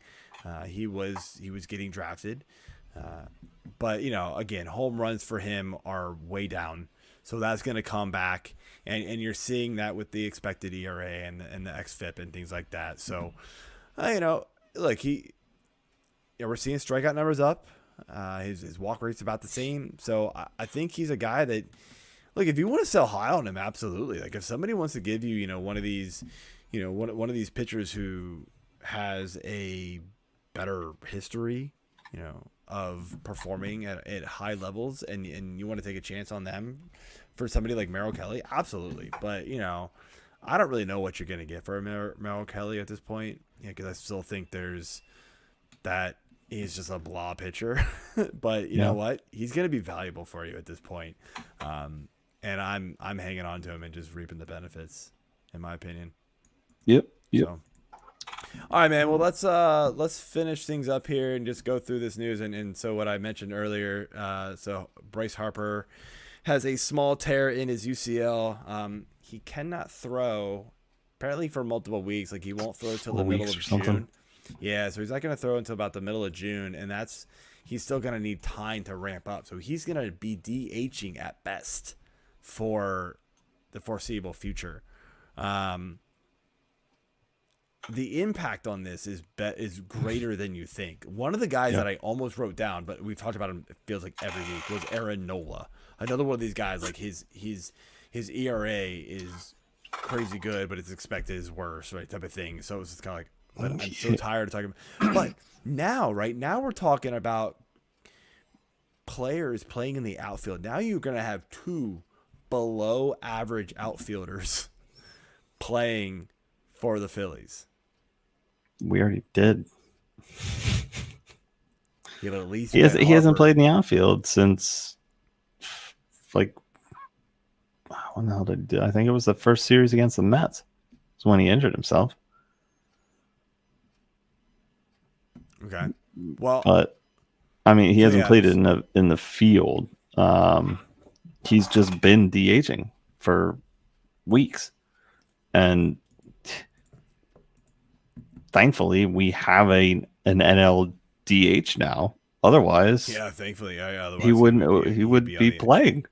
Speaker 3: he was getting drafted. But again, home runs for him are way down, so that's going to come back, and you're seeing that with the expected ERA and the xFIP and things like that. So, look, we're seeing strikeout numbers up. His walk rate's about the same. So I think he's a guy that, look, if you want to sell high on him, absolutely. Like if somebody wants to give you, one of these, one of these pitchers who has a better history, of performing at high levels, and you want to take a chance on them for somebody like Merrill Kelly, absolutely. But I don't really know what you're going to get for Merrill Kelly at this point, because I still think there's that he's just a blah pitcher. But you know what? He's going to be valuable for you at this point. And I'm hanging on to him and just reaping the benefits, in my opinion.
Speaker 4: Yep.
Speaker 3: So, all right, man. Well, let's finish things up here and just go through this news. And so what I mentioned earlier, so Bryce Harper has a small tear in his UCL. He cannot throw apparently for multiple weeks. Like he won't throw till the middle of June. Yeah, so he's not going to throw until about the middle of June, and he's still going to need time to ramp up. So he's going to be DHing at best for the foreseeable future. The impact on this is greater than you think. One of the guys that I almost wrote down, but we've talked about him, it feels like every week, was Aaron Nola. Another one of these guys, like his ERA is crazy good, but it's expected is worse, right? Type of thing. So it's just kind of like, but I'm so tired of talking. But now we're talking about players playing in the outfield. Now you're going to have 2 below average outfielders playing for the Phillies.
Speaker 4: We already did.
Speaker 3: Yeah, but at least
Speaker 4: he hasn't played in the outfield since like when the hell did he do? I think it was the first series against the Mets. It's when he injured himself.
Speaker 3: Okay. Well,
Speaker 4: but I mean, he hasn't played it in the field. He's just been DHing for weeks, and thankfully we have an NL DH now. Otherwise,
Speaker 3: thankfully, otherwise
Speaker 4: he wouldn't. He would be playing.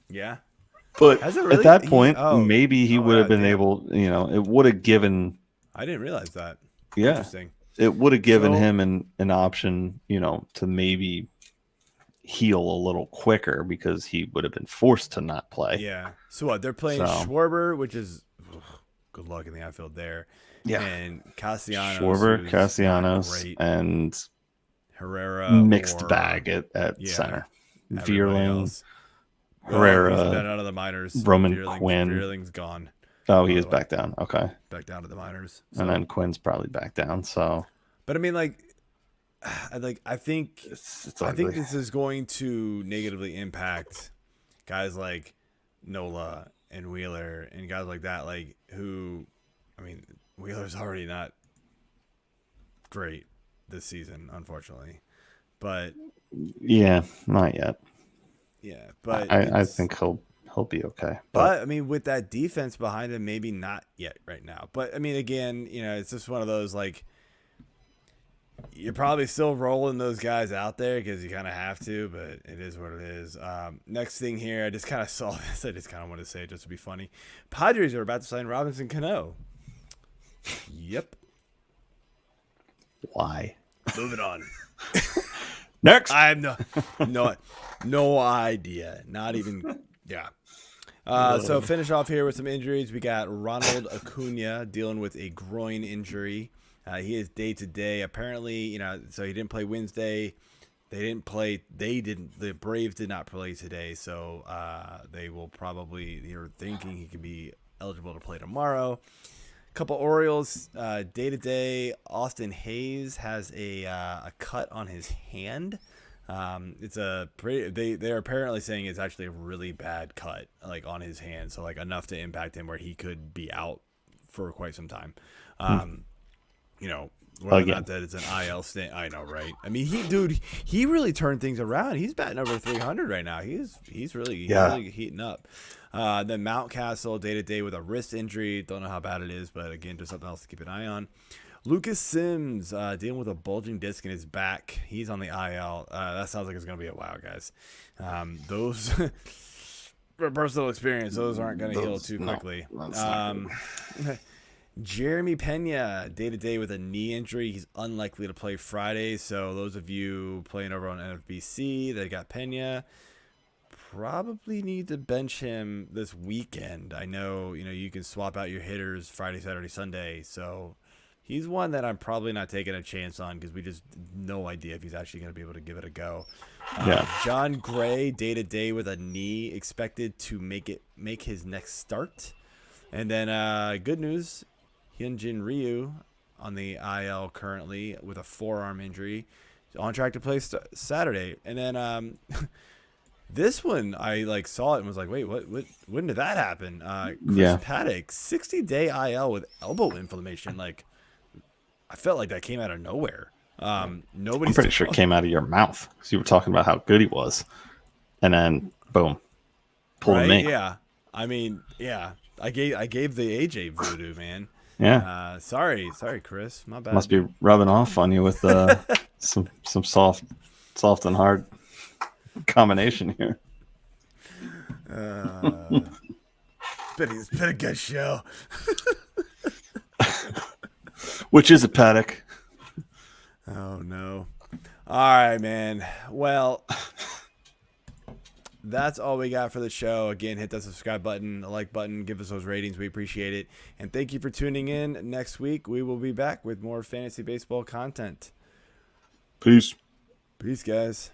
Speaker 3: Yeah,
Speaker 4: but
Speaker 3: really,
Speaker 4: at that point, maybe he would have been able. It would have given.
Speaker 3: I didn't realize that.
Speaker 4: Yeah,
Speaker 3: interesting.
Speaker 4: It would have given him an option, to maybe heal a little quicker because he would have been forced to not play.
Speaker 3: Yeah. So what? They're playing Schwarber, which is good luck in the outfield there.
Speaker 4: Yeah.
Speaker 3: And Castellanos.
Speaker 4: Schwarber, Castellanos, and
Speaker 3: Herrera.
Speaker 4: Mixed bag at center. Vierling, Herrera.
Speaker 3: He's been out of the minors.
Speaker 4: Roman Quinn.
Speaker 3: Vierling's gone.
Speaker 4: Oh, he is back down. Okay.
Speaker 3: Back down to the minors. So.
Speaker 4: And then Quinn's probably back down. So.
Speaker 3: But I mean, I think this is going to negatively impact guys like Nola and Wheeler and guys like that, Wheeler's already not great this season, unfortunately. But
Speaker 4: yeah, not yet.
Speaker 3: Yeah, but
Speaker 4: I think he'll be okay.
Speaker 3: But I mean, with that defense behind him, maybe not yet right now. But I mean, again, it's just one of those you're probably still rolling those guys out there because you kind of have to, but it is what it is. Next thing here, I just kind of saw this. I just kind of want to say it just to be funny. Padres are about to sign Robinson Cano. Yep.
Speaker 4: Why?
Speaker 3: Moving on.
Speaker 4: Next.
Speaker 3: I have no idea. Not even. Yeah. So finish off here with some injuries. We got Ronald Acuna dealing with a groin injury. He is day to day. Apparently, so he didn't play Wednesday. The Braves did not play today. So they will they're thinking he could be eligible to play tomorrow. Couple Orioles day to day. Austin Hayes has a cut on his hand. It's they're apparently saying it's actually a really bad cut on his hand, so enough to impact him where he could be out for quite some time. Whether or not that it's an IL stint, I know, right? I mean, he really turned things around. He's batting over 300 right now. He's really heating up. Then Mountcastle day to day with a wrist injury. Don't know how bad it is, but again, just something else to keep an eye on. Lucas Sims dealing with a bulging disc in his back. He's on the IL. That sounds like it's going to be a while, guys. Those, from personal experience, those aren't going to heal too quickly. Jeremy Pena, day-to-day with a knee injury. He's unlikely to play Friday. So those of you playing over on NFBC that got Pena probably need to bench him this weekend. I know, you can swap out your hitters Friday, Saturday, Sunday. So he's one that I'm probably not taking a chance on because we just no idea if he's actually going to be able to give it a go.
Speaker 4: Yeah.
Speaker 3: John Gray, day-to-day with a knee, expected to make his next start. And then good news, Hyunjin Ryu on the IL currently with a forearm injury, on track to play Saturday. And then this one, I saw it and was like, wait, what? When did that happen? Chris Paddock, 60-day IL with elbow inflammation. I felt like that came out of nowhere.
Speaker 4: I'm pretty sure it came out of your mouth because you were talking about how good he was, and then boom, pulled a knee.
Speaker 3: Yeah, I mean, yeah, I gave the AJ voodoo, man.
Speaker 4: Yeah.
Speaker 3: Sorry, Chris, my bad.
Speaker 4: Must be rubbing off on you with some soft and hard combination here.
Speaker 3: It's been a good show.
Speaker 4: Which is a Paddock.
Speaker 3: Oh no. All right, man. Well, that's all we got for the show. Again, hit that subscribe button, the like button, give us those ratings. We appreciate it. And thank you for tuning in. Next week, we will be back with more fantasy baseball content.
Speaker 4: Peace.
Speaker 3: Peace, guys.